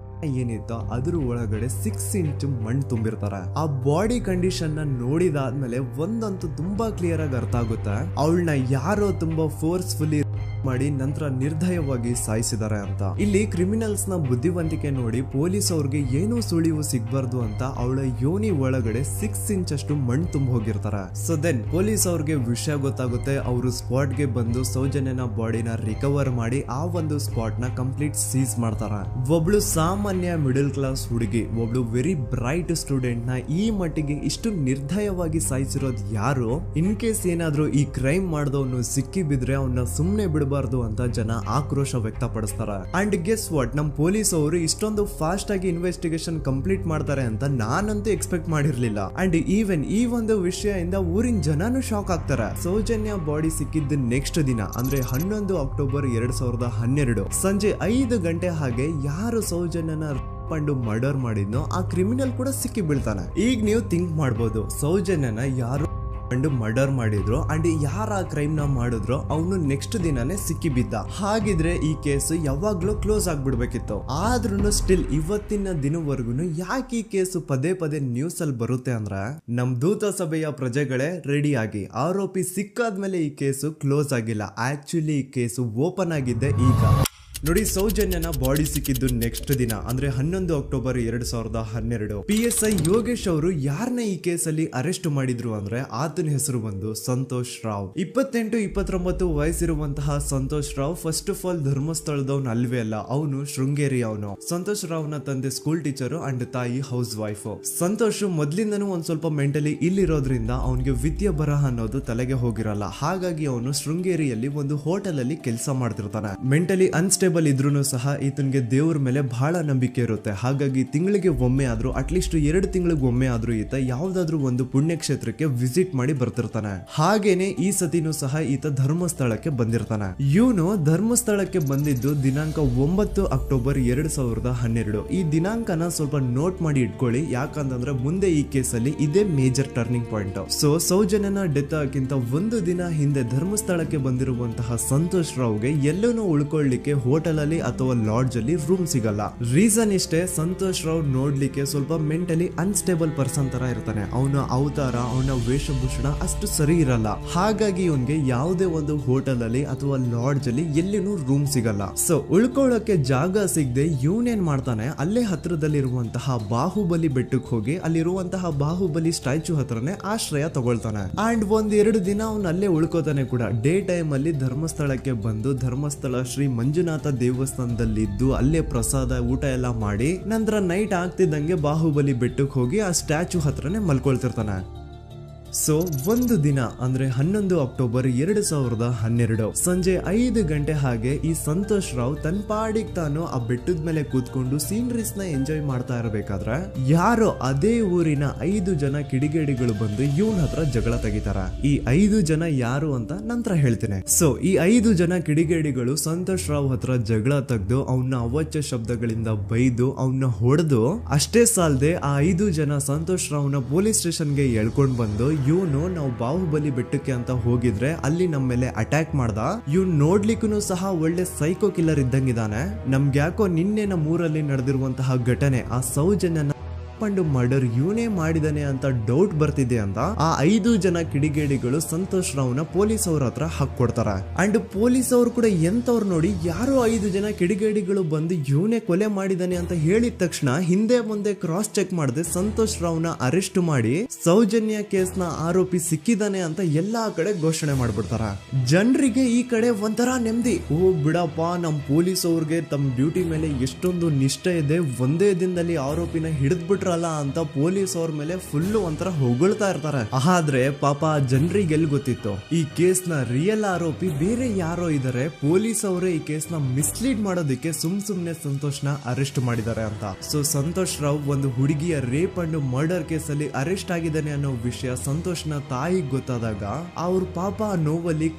ಏನಿತ್ತು ಅದ್ರ ಒಳಗಡೆ 6 ಇಂಚ್ ಮಣ್ಣು ತುಂಬಿರ್ತಾರೆ. ಆ ಬಾಡಿ ಕಂಡೀಷನ್ ನ ನೋಡಿದಾದ್ಮೇಲೆ ಒಂದಂತೂ ತುಂಬಾ ಕ್ಲಿಯರ್ ಆಗಿ ಅರ್ಥ ಆಗುತ್ತೆ, ಅವಳನ್ನ ಯಾರೋ ತುಂಬಾ ಫೋರ್ಸ್ಫುಲಿ ಮಾಡಿ ನಂತರ ನಿರ್ದಯವಾಗಿ ಸಾಯಿಸಿದ್ದಾರೆ ಅಂತ. ಇಲ್ಲಿ ಕ್ರಿಮಿನಲ್ಸ್ ನ ಬುದ್ಧಿವಂತಿಕೆ ನೋಡಿ ಪೊಲೀಸ್ ಅವ್ರಿಗೆ ಏನೂ ಸುಳಿವು ಸಿಗ್ಬಾರ್ದು ಅಂತ ಅವಳ ಯೋನಿ ಒಳಗಡೆ 6 ಇಂಚ್ ಅಷ್ಟು ಮಣ್ಣು ತುಂಬ ಹೋಗಿರ್ತಾರೆ. ಸೊ ದೆನ್ ಪೊಲೀಸ್ ಅವ್ರಿಗೆ ವಿಷಯ ಗೊತ್ತಾಗುತ್ತೆ. ಅವರು ಸ್ಪಾಟ್ ಗೆ ಬಂದು ಸೌಜನ್ಯನ ಬಾಡಿನ ರಿಕವರ್ ಮಾಡಿ ಆ ಒಂದು ಸ್ಪಾಟ್ ನ ಕಂಪ್ಲೀಟ್ ಸೀಸ್ ಮಾಡ್ತಾರೆ. ಒಬ್ಳು ಸಾಮಾನ್ಯ ಮಿಡಲ್ ಕ್ಲಾಸ್ ಹುಡುಗಿ, ಒಬ್ಳು ವೆರಿ ಬ್ರೈಟ್ ಸ್ಟೂಡೆಂಟ್ ನ ಈ ಮಟ್ಟಿಗೆ ಇಷ್ಟು ನಿರ್ದಯವಾಗಿ ಸಾಯಿಸಿರೋದು ಯಾರು? ಇನ್ ಕೇಸ್ ಏನಾದ್ರೂ ಈ ಕ್ರೈಮ್ ಮಾಡಿದವನು ಸಿಕ್ಕಿ ಬಿದ್ರೆ ಅವನ್ನ ಸುಮ್ನೆ ಬಿಡಬಾರ್ದು ಅಂತ ಜನ ಆಕ್ರೋಶ ವ್ಯಕ್ತಪಡಿಸ್ತಾರೆ. ಅಂಡ್ ಗೆಸ್ ವಾಟ್, ನಮ್ ಪೊಲೀಸ್ ಅವರು ಇಷ್ಟೊಂದು ಫಾಸ್ಟ್ ಆಗಿ ಇನ್ವೆಸ್ಟಿಗೇಷನ್ ಕಂಪ್ಲೀಟ್ ಮಾಡ್ತಾರೆ ಅಂತ ನಾನಂತೂ ಎಕ್ಸ್ಪೆಕ್ಟ್ ಮಾಡಿರ್ಲಿಲ್ಲ. ಅಂಡ್ ಈವನ್ ಈ ಒಂದು ವಿಷಯದಿಂದ ಊರಿನ ಜನನು ಶಾಕ್ ಆಗ್ತಾರೆ. ಸೌಜನ್ಯ ಬಾಡಿ ಸಿಕ್ಕಿದ್ದ ನೆಕ್ಸ್ಟ್ ದಿನ ಅಂದ್ರೆ 11 ಅಕ್ಟೋಬರ್ 2012 ಸಂಜೆ 5 ಗಂಟೆ ಹಾಗೆ ಯಾರು ಸೌಜನ್ಯನ ಪಂಡು ಮರ್ಡರ್ ಮಾಡಿದ್ನೋ ಆ ಕ್ರಿಮಿನಲ್ ಕೂಡ ಸಿಕ್ಕಿ ಬೀಳ್ತಾನೆ. ಈಗ ನೀವು ಥಿಂಕ್ ಮಾಡ್ಬೋದು, ಸೌಜನ್ಯನ ಯಾರು ಮರ್ಡರ್ ಮಾಡಿದ್ರು ಅಂಡ್ ಯಾರ ಕ್ರೈಮ್ ನ ಮಾಡಿದ್ರು ಅವನು ನೆಕ್ಸ್ಟ್ ದಿನಾನೇ ಸಿಕ್ಕಿ ಬಿದ್ದ. ಹಾಗಿದ್ರೆ ಈ ಕೇಸ್ ಯಾವಾಗ್ಲೂ ಕ್ಲೋಸ್ ಆಗ್ಬಿಡ್ಬೇಕಿತ್ತು. ಆದ್ರೂ ಸ್ಟಿಲ್ ಇವತ್ತಿನ ದಿನವರೆಗೂ ಯಾಕೆ ಈ ಕೇಸ್ ಪದೇ ಪದೇ ನ್ಯೂಸ್ ಅಲ್ಲಿ ಬರುತ್ತೆ ಅಂದ್ರೆ, ನಮ್ ದೂತ ಸಭೆಯ ಪ್ರಜೆಗಳೇ ರೆಡಿ ಆಗಿ, ಆರೋಪಿ ಸಿಕ್ಕಾದ್ಮೇಲೆ ಈ ಕೇಸು ಕ್ಲೋಸ್ ಆಗಿಲ್ಲ. ಆಕ್ಚುಲಿ ಈ ಕೇಸು ಓಪನ್ ಆಗಿದ್ದೆ ಈಗ. ನೋಡಿ, ಸೌಜನ್ಯನ ಬಾಡಿ ಸಿಕ್ಕಿದ್ದು ನೆಕ್ಸ್ಟ್ ದಿನ ಅಂದ್ರೆ 11 ಅಕ್ಟೋಬರ್ 2012. PSI ಯೋಗೇಶ್ ಅವರು ಯಾರನ್ನ ಈ ಕೇಸಲ್ಲಿ ಅರೆಸ್ಟ್ ಮಾಡಿದ್ರು ಅಂದ್ರೆ ಆತನ ಹೆಸರು ಬಂದು ಸಂತೋಷ್ ರಾವ್. 28-29 ವಯಸ್ಸಿರುವಂತಹ Santosh Rao first of all ಧರ್ಮಸ್ಥಳದವನು ಅಲ್ವೇ ಅಲ್ಲ, ಅವನು ಶೃಂಗೇರಿ. ಅವನು ಸಂತೋಷ್ ರಾವ್ ನ ತಂದೆ ಸ್ಕೂಲ್ ಟೀಚರ್ ಅಂಡ್ ತಾಯಿ ಹೌಸ್ ವೈಫ್. ಸಂತೋಷ್ ಮೊದ್ಲಿಂದನೂ ಒಂದ್ ಸ್ವಲ್ಪ ಮೆಂಟಲಿ ಇಲ್ಲಿರೋದ್ರಿಂದ ಅವನಿಗೆ ವಿದ್ಯೆ ಬರಹ ಅನ್ನೋದು ತಲೆಗೆ ಹೋಗಿರಲ್ಲ. ಹಾಗಾಗಿ ಅವನು ಶೃಂಗೇರಿಯಲ್ಲಿ ಒಂದು ಹೋಟೆಲ್ ಅಲ್ಲಿ ಕೆಲಸ ಮಾಡ್ತಿರ್ತಾನೆ. ಮೆಂಟಲಿ ಅನ್ಸ್ಟೇಬಲ್ ಇದ್ರೂ ಸಹ ಈತನಿಗೆ ದೇವ್ರ ಮೇಲೆ ಬಹಳ ನಂಬಿಕೆ ಇರುತ್ತೆ. ಹಾಗಾಗಿ ತಿಂಗಳಿಗೆ ಒಮ್ಮೆ ಆದ್ರೂ, ಅಟ್ಲೀಸ್ಟ್ 2 ತಿಂಗಳಿಗೆ ಒಮ್ಮೆ ಆದ್ರೂ ಈತ ಯಾವ್ದಾದ್ರು ಒಂದು ಪುಣ್ಯಕ್ಷೇತ್ರಕ್ಕೆ ವಿಸಿಟ್ ಮಾಡಿ ಬರ್ತಿರ್ತಾನೆ. ಹಾಗೇನೆ ಈ ಸತಿನೂ ಸಹ ಈತ ಧರ್ಮಸ್ಥಳಕ್ಕೆ ಬಂದಿರ್ತಾನೆ. ಇವನು ಧರ್ಮಸ್ಥಳಕ್ಕೆ ಬಂದಿದ್ದು ದಿನಾಂಕ 9 ಅಕ್ಟೋಬರ್ 2012. ಈ ದಿನಾಂಕನ ಸ್ವಲ್ಪ ನೋಟ್ ಮಾಡಿ ಇಟ್ಕೊಳ್ಳಿ, ಯಾಕಂತಂದ್ರೆ ಮುಂದೆ ಈ ಕೇಸಲ್ಲಿ ಇದೇ ಮೇಜರ್ ಟರ್ನಿಂಗ್ ಪಾಯಿಂಟ್. ಸೊ ಸೌಜನ್ಯನ ಡೆತ್ ಆಗಿಂತ ಒಂದು ದಿನ ಹಿಂದೆ ಧರ್ಮಸ್ಥಳಕ್ಕೆ ಬಂದಿರುವಂತಹ ಸಂತೋಷ್ ರಾವ್ಗೆ ಎಲ್ಲನೂ ಉಳ್ಕೊಳ್ಳಿಕ್ಕೆ ಹೋಟೆಲ್ ಅಲ್ಲಿ ಅಥವಾ ಲಾಡ್ಜ್ ಅಲ್ಲಿ ರೂಮ್ ಸಿಗಲ್ಲ. ರೀಸನ್ ಇಷ್ಟೇ, ಸಂತೋಷ್ ರಾವ್ ನೋಡ್ಲಿಕ್ಕೆ ಸ್ವಲ್ಪ ಮೆಂಟಲಿ ಅನ್ಸ್ಟೇಬಲ್ ಪರ್ಸನ್ ತರ ಇರ್ತಾನೆ. ಅವನ ಅವತಾರ, ಅವನ ವೇಷಭೂಷಣ ಅಷ್ಟು ಸರಿ ಇರಲ್ಲ. ಹಾಗಾಗಿ ಇವನ್ಗೆ ಯಾವುದೇ ಒಂದು ಹೋಟೆಲ್ ಅಲ್ಲಿ ಅಥವಾ ಲಾಡ್ಜ್ ಅಲ್ಲಿ ಎಲ್ಲಿನೂ ರೂಮ್ ಸಿಗಲ್ಲ. ಸೊ ಉಳ್ಕೊಳ್ಳೋಕೆ ಜಾಗ ಸಿಗದೆ ಇವನೇನ್ ಮಾಡ್ತಾನೆ, ಅಲ್ಲೇ ಹತ್ರದಲ್ಲಿರುವಂತಹ ಬಾಹುಬಲಿ ಬೆಟ್ಟಕ್ಕೆ ಹೋಗಿ ಅಲ್ಲಿರುವಂತಹ ಬಾಹುಬಲಿ ಸ್ಟ್ಯಾಚ್ಯೂ ಹತ್ರನೇ ಆಶ್ರಯ ತಗೊಳ್ತಾನೆ. ಅಂಡ್ 1-2 ದಿನ ಅವನು ಅಲ್ಲೇ ಉಳ್ಕೋತಾನೆ ಕೂಡ. ಡೇ ಟೈಮ್ ಅಲ್ಲಿ ಧರ್ಮಸ್ಥಳಕ್ಕೆ ಬಂದು ಧರ್ಮಸ್ಥಳ ಶ್ರೀ ಮಂಜುನಾಥ ದೇವಸ್ಥಾನದಲ್ಲಿದ್ದು ಅಲ್ಲೇ ಪ್ರಸಾದ ಊಟ ಎಲ್ಲ ಮಾಡಿ ನಂತರ ನೈಟ್ ಆಗ್ತಿದ್ದಂಗೆ ಬಾಹುಬಲಿ ಬೆಟ್ಟಕ್ಕೆ ಹೋಗಿ ಆ ಸ್ಟ್ಯಾಚ್ಯೂ ಹತ್ರನೇ ಮಲ್ಕೊಳ್ತಿರ್ತಾನೆ. ಸೊ ಒಂದು ದಿನ ಅಂದ್ರೆ 11 ಅಕ್ಟೋಬರ್ 2012 ಸಂಜೆ 5 ಗಂಟೆ ಹಾಗೆ ಈ ಸಂತೋಷ್ ರಾವ್ ತನ್ನ ಪಾಡಿಗೆ ತಾನು ಆ ಬೆಟ್ಟದ ಮೇಲೆ ಕೂತ್ಕೊಂಡು ಸೀನರೀಸ್ ನ ಎಂಜಾಯ್ ಮಾಡ್ತಾ ಇರಬೇಕಾದ್ರೆ ಯಾರೋ ಅದೇ ಊರಿನ 5 ಜನ ಕಿಡಿಗೇಡಿಗಳು ಬಂದು ಇವನ್ ಹತ್ರ ಜಗಳ ತೆಗಿತಾರ. ಈ 5 ಜನ ಯಾರು ಅಂತ ನಂತರ ಹೇಳ್ತೇನೆ. ಸೊ ಈ 5 ಜನ ಕಿಡಿಗೇಡಿಗಳು ಸಂತೋಷ್ ರಾವ್ ಹತ್ರ ಜಗಳ ತೆಗೆದು ಅವನ್ನ ಅವಾಚ್ಯ ಶಬ್ದಗಳಿಂದ ಬೈದು ಅವನ್ನ ಹೊಡೆದು, ಅಷ್ಟೇ ಸಾಲದೆ ಆ 5 ಜನ ಸಂತೋಷ್ ರಾವ್ನ ಪೊಲೀಸ್ ಸ್ಟೇಷನ್ಗೆ ಎಳ್ಕೊಂಡ್ ಬಂದು ಇವನು ನಾವು ಬಾಹುಬಲಿ ಬೆಟ್ಟಕ್ಕೆ ಅಂತ ಹೋಗಿದ್ರೆ ಅಲ್ಲಿ ನಮ್ಮ ಮೇಲೆ ಅಟ್ಯಾಕ್ ಮಾಡ್ದ, ಇವ್ನು ನೋಡ್ಲಿಕ್ಕೂ ಸಹ ಒಳ್ಳೆ ಸೈಕೋ ಕಿಲ್ಲರ್ ಇದ್ದಂಗಿದಾನೆ, ನಮ್ಗೆ ಯಾಕೋ ನಿನ್ನೆ ನಮ್ಮ ಊರಲ್ಲಿ ನಡೆದಿರುವಂತಹ ಘಟನೆ ಆ ಸೌಜನ್ಯನ ಮರ್ಡರ್ ಇವನೇ ಮಾಡಿದಾನೆ ಅಂತ ಡೌಟ್ ಬರ್ತಿದೆ ಅಂತ ಆ 5 ಜನ ಕಿಡಿಗೇಡಿಗಳು ಸಂತೋಷ್ ರಾವ್ನ ಪೊಲೀಸ್ ಅವ್ರ ಹತ್ರ ಹಾಕೊಡ್ತಾರ. ಅಂಡ್ ಪೊಲೀಸ್ ಅವ್ರು ಕೂಡ ಎಂತವ್ರು ನೋಡಿ, ಯಾರೋ 5 ಜನ ಕಿಡಿಗೇಡಿಗಳು ಬಂದು ಇವನೇ ಕೊಲೆ ಮಾಡಿದಾನೆ ಅಂತ ಹೇಳಿದ ತಕ್ಷಣ ಹಿಂದೆ ಮುಂದೆ ಕ್ರಾಸ್ ಚೆಕ್ ಮಾಡದೆ ಸಂತೋಷ್ ರಾವ್ನ ಅರೆಸ್ಟ್ ಮಾಡಿ ಸೌಜನ್ಯ ಕೇಸ್ ನ ಆರೋಪಿ ಸಿಕ್ಕಿದಾನೆ ಅಂತ ಎಲ್ಲಾ ಕಡೆ ಘೋಷಣೆ ಮಾಡ್ಬಿಡ್ತಾರ. ಜನರಿಗೆ ಈ ಕಡೆ ಒಂಥರ ನೆಮ್ಮದಿ, ಓ ಬಿಡಪ್ಪ ನಮ್ ಪೊಲೀಸ್ ಅವ್ರಿಗೆ ತಮ್ಮ ಡ್ಯೂಟಿ ಮೇಲೆ ಎಷ್ಟೊಂದು ನಿಷ್ಠೆ ಇದೆ, ಒಂದೇ ದಿನದಲ್ಲಿ ಆರೋಪಿನ ಹಿಡಿದ್ಬಿಟ್ರ ಅಂತ ಪೊಲೀಸ್ ಅವ್ರ ಮೇಲೆ ಫುಲ್ ಒಂಥರ ಹೊಗಳ್ತಾ ಇರ್ತಾರೆ. ಆದ್ರೆ ಪಾಪ ಜನರಿಗೆ ಎಲ್ಲಿ ಗೊತ್ತಿತ್ತು ಈ ಕೇಸ್ ನ ರಿಯಲ್ ಆರೋಪಿ ಬೇರೆ ಯಾರೋ ಇದಾರೆ, ಪೊಲೀಸ್ ಅವರೇ ಈ ಕೇಸ್ ನ ಮಿಸ್ಲೀಡ್ ಮಾಡೋದಕ್ಕೆ ಸುಮ್ನೆ ಸಂತೋಷ್ ನ ಅರೆಸ್ಟ್ ಮಾಡಿದ್ದಾರೆ ಅಂತ. ಸೊ ಸಂತೋಷ್ ರಾವ್ ಒಂದು ಹುಡುಗಿಯ ರೇಪ್ ಅಂಡ್ ಮರ್ಡರ್ ಕೇಸ್ ಅಲ್ಲಿ ಅರೆಸ್ಟ್ ಆಗಿದ್ದಾನೆ ಅನ್ನೋ ವಿಷಯ ಸಂತೋಷ್ ನ ತಾಯಿಗೆ ಗೊತ್ತಾದಾಗ ಅವ್ರ ಪಾಪ ನೋವಲ್ಲಿ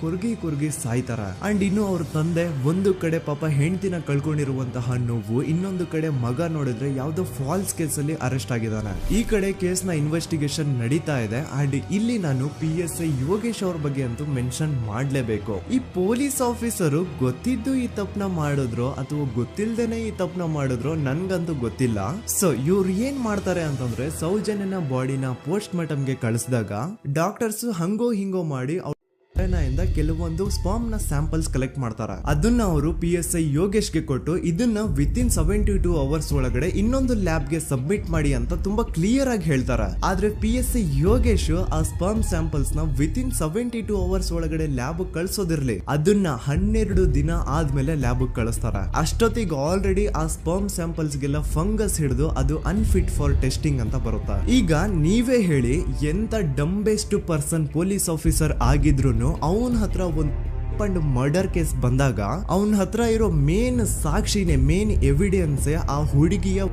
ಕುರ್ಗಿ ಸಾಯ್ತಾರ. ಅಂಡ್ ಇನ್ನು ಅವ್ರ ತಂದೆ ಒಂದು ಕಡೆ ಪಾಪ ಹೆಂಡತಿನ ಕಳ್ಕೊಂಡಿರುವಂತಹ ನೋವು, ಇನ್ನೊಂದು ಕಡೆ ಮಗ ನೋಡಿದ್ರೆ ಯಾವ್ದೋ ಫಾಲ್ಸ್ ಕೇಸ್ ಅಲ್ಲಿ ಅರೆಸ್ಟ್ ಆಗಿದ್ದಾನೆ. ಈ ಕಡೆ ಕೇಸ್ ನ ಇನ್ವೆಸ್ಟಿಗೇಷನ್ ನಡೀತಾ ಇದೆ. ಅಂಡ್ ಇಲ್ಲಿ ನಾನು PSI ಯೋಗೇಶ್ ಅವ್ರ ಬಗ್ಗೆ ಅಂತೂ ಮೆನ್ಷನ್ ಮಾಡ್ಲೇಬೇಕು. ಈ ಪೊಲೀಸ್ ಆಫೀಸರು ಗೊತ್ತಿದ್ದು ಈ ತಪ್ಪನ ಮಾಡಿದ್ರು ಅಥವಾ ಗೊತ್ತಿಲ್ದೇನೆ ಈ ತಪ್ಪನ ಮಾಡಿದ್ರು ನನ್ಗಂತೂ ಗೊತ್ತಿಲ್ಲ. ಸೊ ಇವ್ರು ಏನ್ ಮಾಡ್ತಾರೆ ಅಂತಂದ್ರೆ, ಸೌಜನ್ಯನ ಬಾಡಿನ ಪೋಸ್ಟ್ ಮಾರ್ಟಮ್ ಗೆ ಕಳಿಸಿದಾಗ ಡಾಕ್ಟರ್ಸ್ ಹಂಗೋ ಹಿಂಗೋ ಮಾಡಿ ಇಂದ ಕೆಲವೊಂದು ಸ್ಪರ್ಮ್ ನ ಸ್ಯಾಂಪಲ್ಸ್ ಕಲೆಕ್ಟ್ ಮಾಡ್ತಾರೆ. ಅದನ್ನ ಅವರು PSI ಯೋಗೇಶ್ ಗೆ ಕೊಟ್ಟು ಇದನ್ನ ವಿತಿನ್ 72 ಅವರ್ಸ್ ಒಳಗಡೆ ಇನ್ನೊಂದು ಲ್ಯಾಬ್ ಗೆ ಸಬ್ಮಿಟ್ ಮಾಡಿ ಅಂತ ತುಂಬಾ ಕ್ಲಿಯರ್ ಆಗಿ ಹೇಳ್ತಾರೆ. ಆದ್ರೆ PSI ಯೋಗೇಶ್ ಆ ಸ್ಪರ್ಮ್ ಸ್ಯಾಂಪಲ್ಸ್ ನ ವಿತಿನ್ 72 ಅವರ್ಸ್ ಒಳಗಡೆ ಲ್ಯಾಬ್ ಕಳ್ಸೋದಿರ್ಲಿ, ಅದನ್ನ 12 ದಿನ ಆದ್ಮೇಲೆ ಲ್ಯಾಬ್ ಕಳಿಸ್ತಾರೆ. ಅಷ್ಟೊತ್ತಿಗೆ ಆಲ್ರೆಡಿ ಆ ಸ್ಪರ್ಮ್ ಸ್ಯಾಂಪಲ್ಸ್ ಗೆಲ್ಲ ಫಂಗಸ್ ಹಿಡಿದು ಅದು ಅನ್ಫಿಟ್ ಫಾರ್ ಟೆಸ್ಟಿಂಗ್ ಅಂತ ಬರುತ್ತೆ. ಈಗ ನೀವೇ ಹೇಳಿ, ಎಂತ ಡಂಬೆಸ್ಟ್ ಪರ್ಸನ್ ಪೊಲೀಸ್ ಆಫೀಸರ್ ಆಗಿದ್ರು ಅವನ ಹತ್ರ ಒಂದು ಮರ್ಡರ್ ಕೇಸ್ ಬಂದಾಗ ಅವನ ಹತ್ರ ಇರೋ ಮೇನ್ ಸಾಕ್ಷಿನೇ, ಮೇನ್ ಎವಿಡೆನ್ಸ್ ಆ ಹುಡುಗಿಯ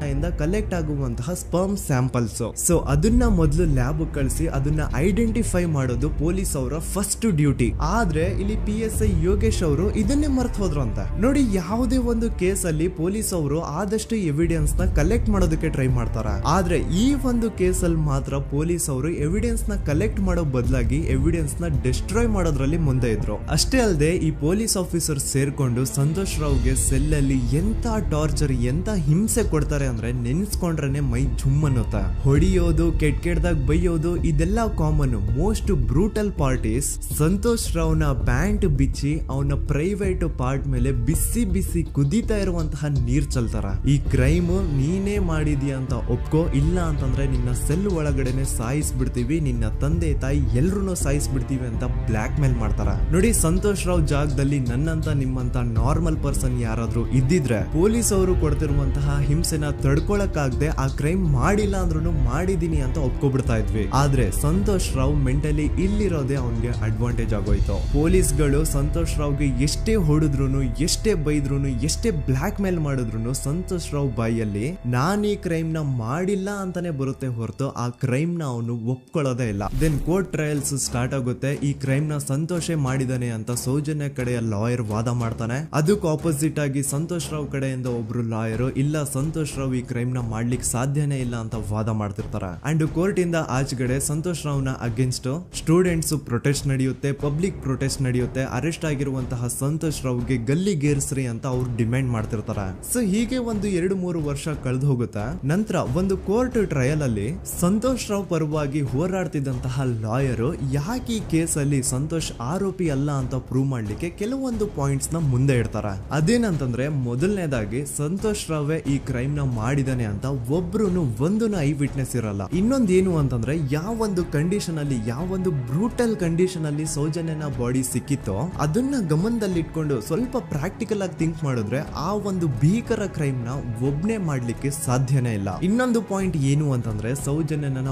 ಇಂದ ಕಲೆಕ್ಟ್ ಆಗುವಂತಹ ಸ್ಪರ್ಮ್ ಸ್ಯಾಂಪಲ್ಸ್. ಸೊ ಅದನ್ನ ಮೊದಲು ಲ್ಯಾಬ್ ಕಳಿಸಿ ಅದನ್ನ ಐಡೆಂಟಿಫೈ ಮಾಡೋದು ಪೊಲೀಸ್ ಅವರ ಫಸ್ಟ್ ಡ್ಯೂಟಿ. ಆದ್ರೆ ಇಲ್ಲಿ PSI ಯೋಗೇಶ್ ಅವರು ಇದನ್ನೇ ಮರ್ತು ಹೋದ್ರು ಅಂತ ನೋಡಿ. ಯಾವುದೇ ಒಂದು ಕೇಸ್ ಅಲ್ಲಿ ಪೊಲೀಸ್ ಅವರು ಆದಷ್ಟು ಎವಿಡೆನ್ಸ್ ನ ಕಲೆಕ್ಟ್ ಮಾಡೋದಕ್ಕೆ ಟ್ರೈ ಮಾಡ್ತಾರೆ. ಆದ್ರೆ ಈ ಒಂದು ಕೇಸ್ ಅಲ್ಲಿ ಮಾತ್ರ ಪೊಲೀಸ್ ಅವರು ಎವಿಡೆನ್ಸ್ ನ ಕಲೆಕ್ಟ್ ಮಾಡೋ ಬದಲಾಗಿ ಎವಿಡೆನ್ಸ್ ನ ಡಿಸ್ಟ್ರಾಯ್ ಮಾಡೋದ್ರಲ್ಲಿ ಮುಂದೆ ಇದ್ರು. ಅಷ್ಟೇ ಅಲ್ಲದೆ ಈ ಪೊಲೀಸ್ ಆಫೀಸರ್ ಸೇರ್ಕೊಂಡು ಸಂತೋಷ್ ರಾವ್ಗೆ ಸೆಲ್ ಅಲ್ಲಿ ಎಂತ ಟಾರ್ಚರ್, ಎಂತ ಹಿಂಸೆ ಕೊಡ್ತಾರೆ ಅಂದ್ರೆ ನೆನ್ಸ್ಕೊಂಡ್ರೆ ಮೈ ಜುಮ್ ಅನ್ನುತ್ತ. ಹೊಡಿಯೋದು, ಕೆಟ್ಟದಾಗ ಬೈಯೋದು ಇದೆಲ್ಲ common. Most brutal parties Santosh ರಾವ್ನ ಪ್ಯಾಂಟ್ ಬಿಚ್ಚಿ ಅವನ ಪ್ರೈವೇಟ್ ಪಾರ್ಟ್ ಮೇಲೆ ಬಿಸಿ ಬಿಸಿ ಕುದೀತಾ ಇರುವಂತಹ ನೀರ್ ಚಲ್ತಾರ. ಈ ಕ್ರೈಮ್ ನೀನೇ ಮಾಡಿದ್ಯಾ ಅಂತ ಒಪ್ಕೋ, ಇಲ್ಲ ಅಂತಂದ್ರೆ ನಿನ್ನ ಸೆಲ್ ಒಳಗಡೆನೆ ಸಾಯಿಸ್ಬಿಡ್ತೀವಿ, ನಿನ್ನ ತಂದೆ ತಾಯಿ ಎಲ್ರು ಸಾಯಿಸ್ಬಿಡ್ತೀವಿ ಅಂತ ಬ್ಲಾಕ್ ಮೇಲ್ ಮಾಡ್ತಾರ. ನೋಡಿ, ಸಂತೋಷ್ ರಾವ್ ಜಾಗದಲ್ಲಿ ನನ್ನಂತ ನಿಮ್ಮಂತ ನಾರ್ಮಲ್ ಪರ್ಸನ್ ಯಾರಾದ್ರೂ ಇದ್ದಿದ್ರೆ ಪೊಲೀಸ್ ಅವರು ಕೊಡ್ತಿರುವಂತಹ ಹಿಂಸೆನ ತಡ್ಕೊಳಕ್ಕಾಗದೆ ಆ ಕ್ರೈಮ್ ಮಾಡಿಲ್ಲ ಅಂದ್ರೂ ಮಾಡಿದೀನಿ ಅಂತ ಒಪ್ಕೊಬಿಡ್ತಾ ಇದ್ವಿ. ಆದ್ರೆ ಸಂತೋಷ್ ರಾವ್ ಮೆಂಟಲಿ ಇಲ್ಲಿರೋದೇ ಅವನ್ಗೆ ಅಡ್ವಾಂಟೇಜ್ ಆಗೋಯ್ತು. ಪೊಲೀಸ್ಗಳು ಸಂತೋಷ್ ರಾವ್ಗೆ ಎಷ್ಟೇ ಹೊಡೆದ್ರು, ಎಷ್ಟೇ ಬೈದ್ರು, ಎಷ್ಟೇ ಬ್ಲಾಕ್ ಮೇಲ್ ಮಾಡಿದ್ರು ಸಂತೋಷ್ ರಾವ್ ಬಾಯಲ್ಲಿ ನಾನ್ ಈ ಕ್ರೈಮ್ ನ ಮಾಡಿಲ್ಲ ಅಂತಾನೆ ಬರುತ್ತೆ ಹೊರತು ಆ ಕ್ರೈಮ್ ನ ಅವನು ಒಪ್ಕೊಳ್ಳೋದೇ ಇಲ್ಲ. ದೆನ್ ಕೋರ್ಟ್ ಟ್ರಯಲ್ಸ್ ಸ್ಟಾರ್ಟ್ ಆಗುತ್ತೆ. ಈ ಕ್ರೈಮ್ ನ ಸಂತೋಷೇ ಮಾಡಿದಾನೆ ಅಂತ ಸೌಜನ್ಯ ಕಡೆಯ ಲಾಯರ್ ವಾದ ಮಾಡ್ತಾನೆ. ಅದಕ್ಕೆ ಆಪೋಸಿಟ್ ಆಗಿ ಸಂತೋಷ್ ರಾವ್ ಕಡೆಯಿಂದ ಒಬ್ರು ಲಾಯರ್ ಇಲ್ಲ, ಸಂತೋಷ್ ರಾವ್ ಈ ಕ್ರೈಮ್ ನ ಮಾಡ್ಲಿಕ್ಕೆ ಸಾಧ್ಯನೇ ಇಲ್ಲ ಅಂತ ವಾದ ಮಾಡ್ತಿರ್ತಾರೆ. ಅಂಡ್ ಕೋರ್ಟ್ ಇಂದ ಆಚೆಗಡೆ ಸಂತೋಷ್ ರಾವ್ ನ ಅಗೇನ್ಸ್ಟ್ ಸ್ಟೂಡೆಂಟ್ಸ್ ಪ್ರೊಟೆಸ್ಟ್ ನಡೆಯುತ್ತೆ, ಪಬ್ಲಿಕ್ ಪ್ರೊಟೆಸ್ಟ್ ನಡೆಯುತ್ತೆ. ಅರೆಸ್ಟ್ ಆಗಿರುವಂತಹ ಸಂತೋಷ್ ರಾವ್ಗೆ ಗಲ್ಲಿಗೇರಿಸ್ರಿ ಅಂತ ಅವ್ರು ಡಿಮ್ಯಾಂಡ್ ಮಾಡ್ತಿರ್ತಾರೆ. ಸೊ ಹೀಗೆ ಒಂದು 2-3 ವರ್ಷ ಕಳೆದು ಹೋಗುತ್ತೆ. ನಂತರ ಒಂದು ಕೋರ್ಟ್ ಟ್ರಯಲ್ ಅಲ್ಲಿ ಸಂತೋಷ್ ರಾವ್ ಪರವಾಗಿ ಹೋರಾಡ್ತಿದ್ದಂತಹ ಲಾಯರ್ ಯಾಕೆ ಈ ಕೇಸ್ ಅಲ್ಲಿ ಸಂತೋಷ್ ಆರೋಪಿ ಅಲ್ಲ ಅಂತ ಪ್ರೂವ್ ಮಾಡ್ಲಿಕ್ಕೆ ಕೆಲವೊಂದು ಪಾಯಿಂಟ್ಸ್ ನ ಮುಂದೆ ಇಡ್ತಾರೆ. ಅದೇನಂತಂದ್ರೆ, ಮೊದಲನೇದಾಗಿ ಸಂತೋಷ್ ರಾವ್ ಈ ಕ್ರೈಮ್ ನ ಮಾಡಿದಾನೆ ಅಂತ ಒಬ್ರು ಒಂದು ಐ ವಿಟ್ನೆಸ್ ಇರಲ್ಲ. ಇನ್ನೊಂದೇನು ಅಂತಂದ್ರೆ, ಯಾವೊಂದು ಕಂಡೀಷನ್ ಅಲ್ಲಿ, ಯಾವೊಂದು ಬ್ರೂಟಲ್ ಕಂಡೀಷನ್ ಅಲ್ಲಿ ಸೌಜನ್ಯನ ಬಾಡಿ ಸಿಕ್ಕಿತ್ತೋ ಅದನ್ನ ಗಮನದಲ್ಲಿ ಇಟ್ಕೊಂಡು ಸ್ವಲ್ಪ ಪ್ರಾಕ್ಟಿಕಲ್ ಆಗಿ ಥಿಂಕ್ ಮಾಡಿದ್ರೆ ಆ ಒಂದು ಭೀಕರ ಕ್ರೈಮ್ ನ ಒಬ್ನೇ ಮಾಡ್ಲಿಕ್ಕೆ ಸಾಧ್ಯನೇ ಇಲ್ಲ. ಇನ್ನೊಂದು ಪಾಯಿಂಟ್ ಏನು ಅಂತಂದ್ರೆ, ಸೌಜನ್ಯನ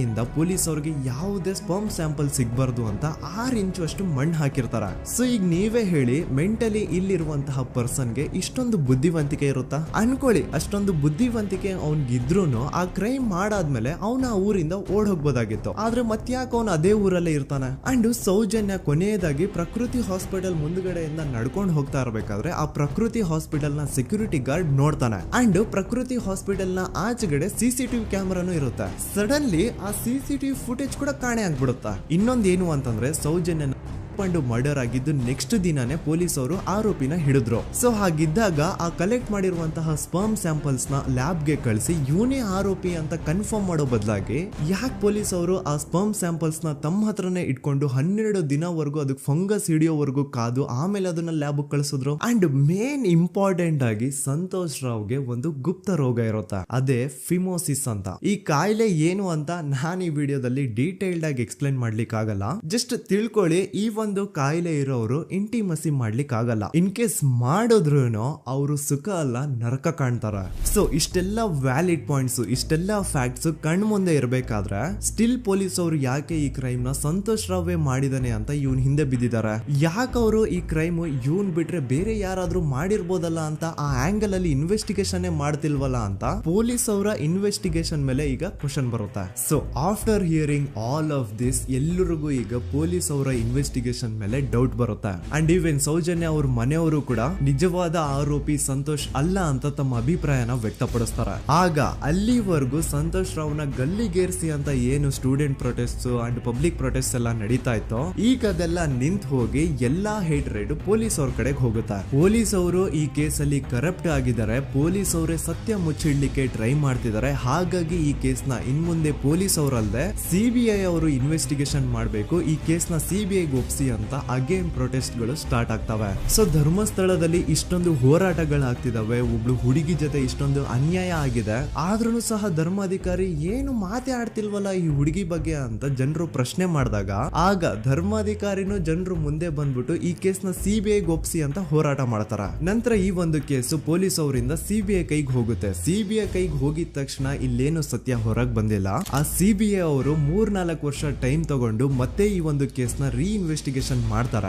ಇಂದ ಪೊಲೀಸ್ ಅವ್ರಿಗೆ ಯಾವುದೇ ಸ್ಪರ್ಮ್ ಸ್ಯಾಂಪಲ್ ಸಿಗ್ಬಾರ್ದು ಅಂತ 6 ಇಂಚು ಅಷ್ಟು ಮಣ್ಣು ಹಾಕಿರ್ತಾರ. ಸೊ ಈಗ ನೀವೇ ಹೇಳಿ, ಮೆಂಟಲಿ ಇಲ್ಲಿರುವಂತಹ ಪರ್ಸನ್ಗೆ ಇಷ್ಟೊಂದು ಬುದ್ಧಿವಂತಿಕೆ ಇರುತ್ತಾ ಅನ್ಕೊಳ್ಳಿ. ಅಷ್ಟೊಂದು ಬುದ್ಧಿವಂತಿಕೆ ಅವ್ನಿಗಿದ್ರು ಆ ಕ್ರೈಮ್ ಮಾಡಾದ್ಮೇಲೆ ಅವನ ಆ ಊರಿಂದ ಓಡ್ ಹೋಗ್ಬೋದಾಗಿತ್ತು. ಆದ್ರೆ ಮತ್ತ್ಯಾಕೆ ಅವನು ಅದೇ ಊರಲ್ಲೇ ಇರ್ತಾನೆ. ಅಂಡ್ ಸೌಜನ್ಯ ಕೊನೆಯದಾಗಿ ಪ್ರಕೃತಿ ಹಾಸ್ಪಿಟಲ್ ಮುಂದ್ಗಡೆಯಿಂದ ನಡ್ಕೊಂಡು ಹೋಗ್ತಾ ಇರ್ಬೇಕಾದ್ರೆ ಆ ಪ್ರಕೃತಿ ಹಾಸ್ಪಿಟಲ್ ನ ಸೆಕ್ಯೂರಿಟಿ ಗಾರ್ಡ್ ನೋಡ್ತಾನೆ. ಅಂಡ್ ಪ್ರಕೃತಿ ಹಾಸ್ಪಿಟಲ್ ನ ಆಚೆಗಡೆ CCTV ಕ್ಯಾಮರಾನು ಇರುತ್ತೆ. ಸಡನ್ಲಿ ಆ CCTV ಫುಟೇಜ್ ಕೂಡ ಕಾಣೆ ಆಗ್ಬಿಡುತ್ತಾ. ಇನ್ನೊಂದೇನು ಅಂತಂದ್ರೆ, ಸೌಜನ್ಯನ ಮರ್ಡರ್ ಆಗಿದ್ದು ನೆಕ್ಸ್ಟ್ ದಿನಾನೇ ಪೊಲೀಸ್ ಅವರು ಆರೋಪಿನ ಹಿಡಿದ್ರು. ಸೊ ಹಾಗಿದ್ದಾಗ ಆ ಕಲೆಕ್ಟ್ ಮಾಡಿರುವಂತಹ ಸ್ಪರ್ಮ್ ಸ್ಯಾಂಪಲ್ಸ್ ನ ಲ್ಯಾಬ್ ಗೆ ಕಳಿಸಿ ಇವನೇ ಆರೋಪಿ ಅಂತ ಕನ್ಫರ್ಮ್ ಮಾಡೋ ಬದಲಾಗಿ ಯಾಕೆ ಪೊಲೀಸ್ ಅವರು ಆ ಸ್ಪರ್ಮ್ ಸ್ಯಾಂಪಲ್ಸ್ ನ ತಮ್ಮ ಹತ್ರನೇ ಇಟ್ಕೊಂಡು 12 ದಿನವರೆಗೂ ಅದಕ್ಕೆ ಫಂಗಸ್ ಹಿಡಿಯೋವರೆಗೂ ಕಾದು ಆಮೇಲೆ ಅದನ್ನ ಲ್ಯಾಬ್ ಕಳಿಸಿದ್ರು. ಅಂಡ್ ಮೇನ್ ಇಂಪಾರ್ಟೆಂಟ್ ಆಗಿ ಸಂತೋಷ್ ರಾವ್ಗೆ ಒಂದು ಗುಪ್ತ ರೋಗ ಇರುತ್ತೆ, ಅದೇ ಫಿಮೋಸಿಸ್ ಅಂತ. ಈ ಕಾಯಿಲೆ ಏನು ಅಂತ ನಾನು ಈ ವಿಡಿಯೋದಲ್ಲಿ ಡೀಟೇಲ್ಡ್ ಆಗಿ ಎಕ್ಸ್ಪ್ಲೈನ್ ಮಾಡ್ಲಿಕ್ಕೆ ಆಗಲ್ಲ. ಜಸ್ಟ್ ತಿಳ್ಕೊಳ್ಳಿ, ಈ ಒಂದು ಕಾಯಿಲೆ ಇರೋರು ಇಂಟಿಮಸಿ ಮಾಡ್ಲಿಕ್ಕೆ ಆಗಲ್ಲ. ಇನ್ ಕೇಸ್ ಮಾಡಿದ್ರು ಅವರು ಸುಖ ಅಲ್ಲ ನರಕ ಕಾಣ್ತಾರ. ಸೊ ಇಷ್ಟೆಲ್ಲ ವ್ಯಾಲಿಡ್ ಪಾಯಿಂಟ್ಸ್, ಇಷ್ಟೆಲ್ಲ ಫ್ಯಾಕ್ಟ್ಸ್ ಕಣ್ ಮುಂದೆ ಇರ್ಬೇಕಾದ್ರೆ ಸ್ಟಿಲ್ ಪೊಲೀಸ್ ಅವರು ಯಾಕೆ ಈ ಕ್ರೈಮ್ ನ ಸಂತೋಷ್ ರಾವೇ ಮಾಡಿದಾನೆ ಅಂತ ಇವನ್ ಹಿಂದೆ ಬಿದ್ದಿದ್ದಾರೆ. ಯಾಕೆ ಅವರು ಈ ಕ್ರೈಮ್ ಇವನ್ ಬಿಟ್ರೆ ಬೇರೆ ಯಾರಾದ್ರೂ ಮಾಡಿರ್ಬೋದಲ್ಲ ಅಂತ ಆ ಆಂಗಲ್ ಅಲ್ಲಿ ಇನ್ವೆಸ್ಟಿಗೇಷನ್ ಮಾಡ್ತಿಲ್ವಲ್ಲ ಅಂತ ಪೊಲೀಸ್ ಅವರ ಇನ್ವೆಸ್ಟಿಗೇಷನ್ ಮೇಲೆ ಈಗ ಕ್ವಶನ್ ಬರುತ್ತೆ. So after hearing all of this, ಎಲ್ಲರಿಗೂ ಈಗ ಪೊಲೀಸ್ ಅವರ ಇನ್ವೆಸ್ಟಿಗೇಷನ್ ಇನ್ವೆಸ್ಟಿಗೇಷನ್ ಮೇಲೆ ಡೌಟ್ ಬರುತ್ತೆ. ಅಂಡ್ ಈವನ್ ಸೌಜನ್ಯ ಅವ್ರ ಮನೆಯವರು ಕೂಡ ನಿಜವಾದ ಆರೋಪಿ ಸಂತೋಷ್ ಅಲ್ಲ ಅಂತ ತಮ್ಮ ಅಭಿಪ್ರಾಯನ ವ್ಯಕ್ತಪಡಿಸ್ತಾರೆ. ಆಗ ಅಲ್ಲಿವರೆಗೂ ಸಂತೋಷ್ ರಾವ್ನ ಗಲ್ಲಿಗೇರಿಸಿ ಅಂತ ಏನು student protest and public protest ಎಲ್ಲ ನಡೀತಾ ಇತ್ತು, ಈಗ ಅದೆಲ್ಲ ನಿಂತ್ ಹೋಗಿ ಎಲ್ಲಾ ಹೇಟ್ ರೇಟ್ ಪೊಲೀಸ್ ಅವ್ರ ಕಡೆಗೆ ಹೋಗುತ್ತೆ. ಪೊಲೀಸ್ ಅವರು ಈ ಕೇಸಲ್ಲಿ ಕರಪ್ಟ್ ಆಗಿದ್ದಾರೆ, ಪೊಲೀಸ್ ಅವರೇ ಸತ್ಯ ಮುಚ್ಚಿಡ್ಲಿಕ್ಕೆ ಟ್ರೈ ಮಾಡ್ತಿದ್ದಾರೆ. ಹಾಗಾಗಿ ಈ ಕೇಸ್ನ ಇನ್ಮುಂದೆ ಪೊಲೀಸ್ ಅವರಲ್ಲದೆ ಸಿಬಿಐ ಅವರು ಇನ್ವೆಸ್ಟಿಗೇಷನ್ ಮಾಡಬೇಕು, ಈ ಕೇಸ್ನ ಸಿಬಿಐಗೆ ಒಪ್ಸಿ ಅಂತ ಅಗೇನ್ ಪ್ರೊಟೆಸ್ಟ್ ಗಳು ಸ್ಟಾರ್ಟ್ ಆಗ್ತವೆ. ಸೊ ಧರ್ಮಸ್ಥಳದಲ್ಲಿ ಇಷ್ಟೊಂದು ಹೋರಾಟಗಳಾಗ್ತಿದಾವೆ, ಒಬ್ಳು ಹುಡುಗಿ ಜೊತೆ ಇಷ್ಟೊಂದು ಅನ್ಯಾಯ ಆಗಿದೆ, ಆದ್ರೂ ಸಹ ಧರ್ಮಾಧಿಕಾರಿ ಏನು ಮಾತೇ ಆಡ್ತಿಲ್ವಲ್ಲ ಈ ಹುಡುಗಿ ಬಗ್ಗೆ ಅಂತ ಜನರು ಪ್ರಶ್ನೆ ಮಾಡಿದಾಗ ಆಗ ಧರ್ಮಾಧಿಕಾರಿನೂ ಜನರು ಮುಂದೆ ಬಂದ್ಬಿಟ್ಟು ಈ ಕೇಸ್ನ ಸಿಬಿಐಗೆ ಒಪ್ಸಿ ಅಂತ ಹೋರಾಟ ಮಾಡ್ತಾರ. ನಂತರ ಈ ಒಂದು ಕೇಸು ಪೊಲೀಸ್ ಅವರಿಂದ ಸಿಬಿಐ ಕೈಗೆ ಹೋಗುತ್ತೆ. ಸಿಬಿಐ ಕೈಗೆ ಹೋಗಿದ ತಕ್ಷಣ ಇಲ್ಲೇನು ಸತ್ಯ ಹೊರಗೆ ಬಂದಿಲ್ಲ. ಆ ಸಿಬಿಐ ಅವರು 3-4 ವರ್ಷ ಟೈಮ್ ತಗೊಂಡು ಮತ್ತೆ ಈ ಒಂದು ಕೇಸ್ನ ಇನ್ವೆಸ್ಟಿಗೇಷನ್ ಮಾಡ್ತಾರ.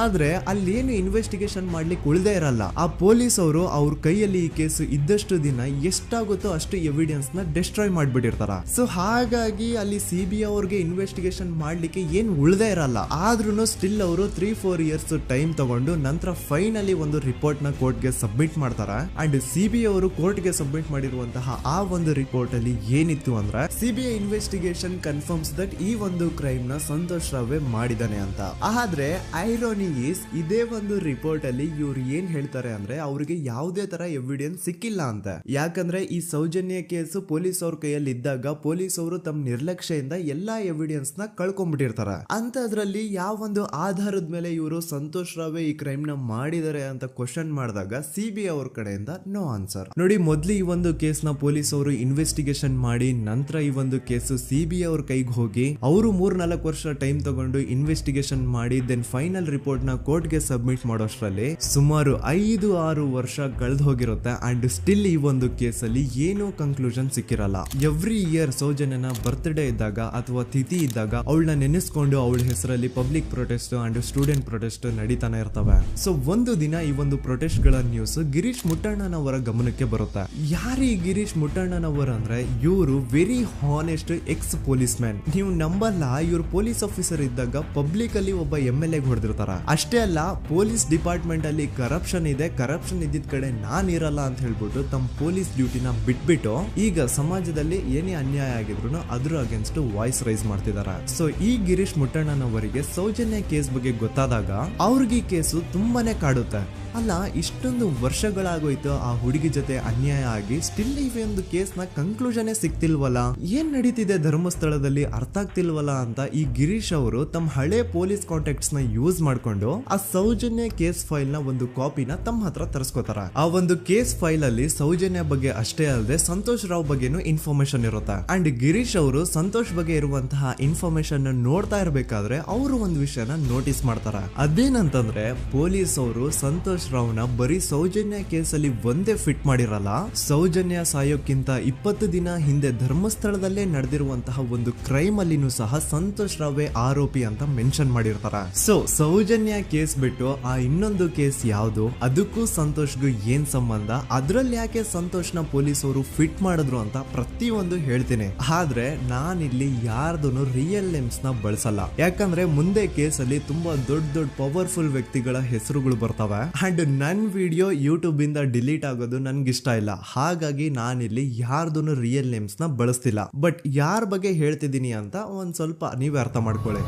ಆದ್ರೆ ಅಲ್ಲೇನು ಇನ್ವೆಸ್ಟಿಗೇಷನ್ ಮಾಡ್ಲಿಕ್ಕೆ ಉಳ್ದೇ ಇರಲ್ಲ. ಆ ಪೊಲೀಸ್ ಅವರು ಅವ್ರ ಕೈಯಲ್ಲಿ ಈ ಕೇಸು ಇದ್ದಷ್ಟು ದಿನ ಎಷ್ಟಾಗುತ್ತೋ ಅಷ್ಟು ಎವಿಡೆನ್ಸ್ ನ ಡಿಸ್ಟ್ರಾಯ್ ಮಾಡ್ಬಿಟ್ಟಿರ್ತಾರ. ಸೊ ಹಾಗಾಗಿ ಅಲ್ಲಿ ಸಿಬಿಐ ಅವ್ರಿಗೆ ಇನ್ವೆಸ್ಟಿಗೇಷನ್ ಮಾಡ್ಲಿಕ್ಕೆ ಏನ್ ಉಳ್ದೇ ಇರಲ್ಲ. ಆದ್ರೂ ಸ್ಟಿಲ್ ಅವರು 3-4 ಇಯರ್ಸ್ ಟೈಮ್ ತಗೊಂಡು ನಂತರ ಫೈನಲಿ ಒಂದು ರಿಪೋರ್ಟ್ ನ ಕೋರ್ಟ್ ಗೆ ಸಬ್ಮಿಟ್ ಮಾಡ್ತಾರ. ಅಂಡ್ ಸಿಬಿಐ ಅವರು ಕೋರ್ಟ್ ಗೆ ಸಬ್ಮಿಟ್ ಮಾಡಿರುವಂತಹ ಆ ಒಂದು ರಿಪೋರ್ಟ್ ಅಲ್ಲಿ ಏನಿತ್ತು ಅಂದ್ರೆ ಸಿಬಿಐ ಇನ್ವೆಸ್ಟಿಗೇಷನ್ ಕನ್ಫರ್ಮ್ಸ್ ದಟ್ ಈ ಒಂದು ಕ್ರೈಮ್ ನ ಸಂತೋಷ್ ರಾವ್ ಮಾಡಿದಾನೆ ಅಂತ. ಆದ್ರೆ ಐರಾನಿ ಈಸ್ ಇದೇ ಒಂದು ರಿಪೋರ್ಟ್ ಅಲ್ಲಿ ಇವ್ರು ಏನ್ ಹೇಳ್ತಾರೆ ಅಂದ್ರೆ ಅವ್ರಿಗೆ ಯಾವುದೇ ತರ ಎವಿಡೆನ್ಸ್ ಸಿಕ್ಕಿಲ್ಲ ಅಂತ. ಯಾಕಂದ್ರೆ ಈ ಸೌಜನ್ಯ ಕೇಸು ಪೊಲೀಸ್ ಅವ್ರ ಕೈಯಲ್ಲಿ ಇದ್ದಾಗ ಪೊಲೀಸ್ ಅವರು ತಮ್ಮ ನಿರ್ಲಕ್ಷ್ಯದಿಂದ ಎಲ್ಲಾ ಎವಿಡೆನ್ಸ್ ನ ಕಳ್ಕೊಂಡ್ಬಿಟ್ಟಿರ್ತಾರ. ಅಂತದ್ರಲ್ಲಿ ಯಾವ ಒಂದು ಆಧಾರದ ಮೇಲೆ ಇವರು ಸಂತೋಷ್ ರಾವ್ ಈ ಕ್ರೈಮ್ ನ ಮಾಡಿದ್ದಾರೆ ಅಂತ ಕ್ವಶನ್ ಮಾಡಿದಾಗ ಸಿಬಿಐ ಅವ್ರ ಕಡೆಯಿಂದ ನೋ ಆನ್ಸರ್. ನೋಡಿ, ಮೊದ್ಲು ಈ ಒಂದು ಕೇಸ್ ನ ಪೊಲೀಸ್ ಅವರು ಇನ್ವೆಸ್ಟಿಗೇಷನ್ ಮಾಡಿ ನಂತರ ಈ ಒಂದು ಕೇಸು ಸಿಬಿಐ ಅವ್ರ ಕೈಗೆ ಹೋಗಿ ಅವರು 3-4 ವರ್ಷ ಟೈಮ್ ತಗೊಂಡು ಇನ್ವೆಸ್ಟಿಗೇಷನ್ ಮಾಡಿ ದೆನ್ ಫೈನಲ್ ರಿಪೋರ್ಟ್ ನ ಕೋರ್ಟ್ ಗೆ ಸಬ್ಮಿಟ್ ಮಾಡೋಷ್ಟ್ರಲ್ಲಿ ಸುಮಾರು 5-6 ವರ್ಷ ಕಳೆದು ಹೋಗಿರುತ್ತೆ. ಅಂಡ್ ಸ್ಟಿಲ್ ಈ ಒಂದು ಕೇಸಲ್ಲಿ ಏನೂ ಕನ್ಕ್ಲೂಷನ್ ಸಿಕ್ಕಿರಲ್ಲ. ಎವ್ರಿ ಇಯರ್ ಸೌಜನ್ಯನ ಬರ್ತ್ಡೇ ಇದ್ದಾಗ ಅಥವಾ ತಿಥಿ ಇದ್ದಾಗ ಅವಳನ್ನ ನೆನೆಸ್ಕೊಂಡು ಅವಳ ಹೆಸರಲ್ಲಿ public protest and student protest ನಡೀತಾನೆ ಇರ್ತವೆ. ಸೊ ಒಂದು ದಿನ ಈ ಒಂದು ಪ್ರೊಟೆಸ್ಟ್ ಗಳ ನ್ಯೂಸ್ ಗಿರೀಶ್ ಮುಟ್ಟಣ್ಣನವರ ಗಮನಕ್ಕೆ ಬರುತ್ತೆ. ಯಾರು ಈ ಗಿರೀಶ್ ಮುಟ್ಟಣ್ಣನವರ ಅಂದ್ರೆ ಇವರು very honest X police man. ನೀವು ನಂಬಲ್ಲ, ಇವ್ರು ಪೊಲೀಸ್ ಆಫೀಸರ್ ಇದ್ದಾಗ ಪಬ್ಲಿಕ್ ಅಲ್ಲಿ ಒಬ್ಬ MLA ಹೊಡೆದಿರ್ತಾರ. ಅಷ್ಟೇ ಅಲ್ಲ, ಪೊಲೀಸ್ ಡಿಪಾರ್ಟ್ಮೆಂಟ್ ಅಲ್ಲಿ ಕರಪ್ಷನ್ ಇದೆ, ಕರಪ್ಷನ್ ಇದ್ದಿದ್ ಕಡೆ ನಾನ್ ಇರಲ್ಲ ಅಂತ ಹೇಳ್ಬಿಟ್ಟು ತಮ್ಮ ಪೊಲೀಸ್ ಡ್ಯೂಟಿನ ಬಿಟ್ಬಿಟ್ಟು ಈಗ ಸಮಾಜದಲ್ಲಿ ಏನೇ ಅನ್ಯಾಯ ಆಗಿದ್ರು ಅದ್ರ ಅಗೇನ್ಸ್ಟ್ ವಾಯ್ಸ್ ರೈಸ್ ಮಾಡ್ತಿದಾರೆ. ಸೊ ಈ ಗಿರೀಶ್ ಮುಟ್ಟಣ್ಣನವರಿಗೆ ಸೌಜನ್ಯ ಕೇಸ್ ಬಗ್ಗೆ ಗೊತ್ತಾದಾಗ ಅವ್ರಿಗೆ ಈ ಕೇಸು ತುಂಬಾನೇ ಕಾಡುತ್ತೆ. ಅಲ್ಲ, ಇಷ್ಟೊಂದು ವರ್ಷಗಳಾಗೋಯ್ತು ಆ ಹುಡುಗಿ ಜೊತೆ ಅನ್ಯಾಯ ಆಗಿ, ಸ್ಟಿಲ್ ಈ ಒಂದು ಕೇಸ್ ನ ಕನ್ಕ್ಲೂಷನ್ ಸಿಕ್ತಿಲ್ವಲ್ಲ, ಏನ್ ನಡೀತಿದೆ ಧರ್ಮಸ್ಥಳದಲ್ಲಿ ಅರ್ಥ ಆಗ್ತಿಲ್ವಲ್ಲ ಅಂತ ಈ ಗಿರೀಶ್ ಅವರು ತಮ್ಮ ಹಳೆ ಪೊಲೀಸ್ ಕಾಂಟ್ಯಾಕ್ಟ್ಸ್ ನ ಯೂಸ್ ಮಾಡ್ಕೊಂಡು ಆ ಸೌಜನ್ಯ ಕೇಸ್ ಫೈಲ್ ನ ಒಂದು ಕಾಪಿನ ತಮ್ಮ ಹತ್ರ ತರಿಸ್ಕೋತಾರ. ಆ ಒಂದು ಕೇಸ್ ಫೈಲ್ ಅಲ್ಲಿ ಸೌಜನ್ಯ ಬಗ್ಗೆ ಅಷ್ಟೇ ಅಲ್ಲದೆ ಸಂತೋಷ್ ರಾವ್ ಬಗ್ಗೆನೂ ಇನ್ಫಾರ್ಮೇಶನ್ ಇರುತ್ತೆ. ಅಂಡ್ ಗಿರೀಶ್ ಅವರು ಸಂತೋಷ್ ಬಗ್ಗೆ ಇರುವಂತಹ ಇನ್ಫಾರ್ಮೇಶನ್ ನೋಡ್ತಾ ಇರ್ಬೇಕಾದ್ರೆ ಅವರು ಒಂದು ವಿಷಯನ ನೋಟಿಸ್ ಮಾಡ್ತಾರ. ಅದೇನಂತಂದ್ರೆ ಪೊಲೀಸ್ ಅವರು ಸಂತೋಷ್ ರಾವ್ನ ಬರೀ ಸೌಜನ್ಯ ಕೇಸಲ್ಲಿ ಒಂದೇ ಫಿಟ್ ಮಾಡಿರಲ್ಲ, ಸೌಜನ್ಯ ಸಾಯೋಕ್ಕಿಂತ 20 ದಿನ ಹಿಂದೆ ಧರ್ಮಸ್ಥಳದಲ್ಲೇ ನಡೆದಿರುವಂತಹ ಒಂದು ಕ್ರೈಮ್ ಅಲ್ಲಿನೂ ಸಹ ಸಂತೋಷ್ ರಾವೇ ಆರೋಪಿ ಅಂತ ಮೆನ್ಷನ್ ಮಾಡಿರ್ತಾರ. ಸೊ ಸೌಜನ್ಯ ಕೇಸ್ ಬಿಟ್ಟು ಆ ಇನ್ನೊಂದು ಕೇಸ್ ಯಾವುದು, ಅದಕ್ಕೂ ಸಂತೋಷ್ಗೂ ಏನ್ ಸಂಬಂಧ, ಅದ್ರಲ್ಲಿ ಯಾಕೆ ಸಂತೋಷ್ನ ಪೊಲೀಸ್ ಅವರು ಫಿಟ್ ಮಾಡಿದ್ರು ಅಂತ ಪ್ರತಿಯೊಂದು ಹೇಳ್ತೀನಿ. ಆದ್ರೆ ನಾನಿಲ್ಲಿ ಯಾರ್ದೂ ರಿಯಲ್ ನೇಮ್ಸ್ ನ ಬಳಸಲ್ಲ. ಯಾಕಂದ್ರೆ ಮುಂದೆ ಕೇಸಲ್ಲಿ ತುಂಬಾ ದೊಡ್ಡ ಪವರ್ಫುಲ್ ವ್ಯಕ್ತಿಗಳ ಹೆಸರುಗಳು ಬರ್ತವೆ. ಅಂಡ್ ನನ್ ವಿಡಿಯೋ ಯೂಟ್ಯೂಬ್ ಇಂದ ಡಿಲೀಟ್ ಆಗೋದು ನನ್ಗೆ ಇಷ್ಟ ಇಲ್ಲ. ಹಾಗಾಗಿ ನಾನಿಲ್ಲಿ ಯಾರ್ದು ರಿಯಲ್ ನೇಮ್ಸ್ ನ ಬಳಸ್ತಿಲ್ಲ. ಬಟ್ ಯಾರ ಬಗ್ಗೆ ಹೇಳ್ತಿದ್ದೀನಿ ಅಂತ ಒಂದ್ ಸ್ವಲ್ಪ ನೀವೇ ಅರ್ಥ ಮಾಡ್ಕೊಳ್ಳಿ.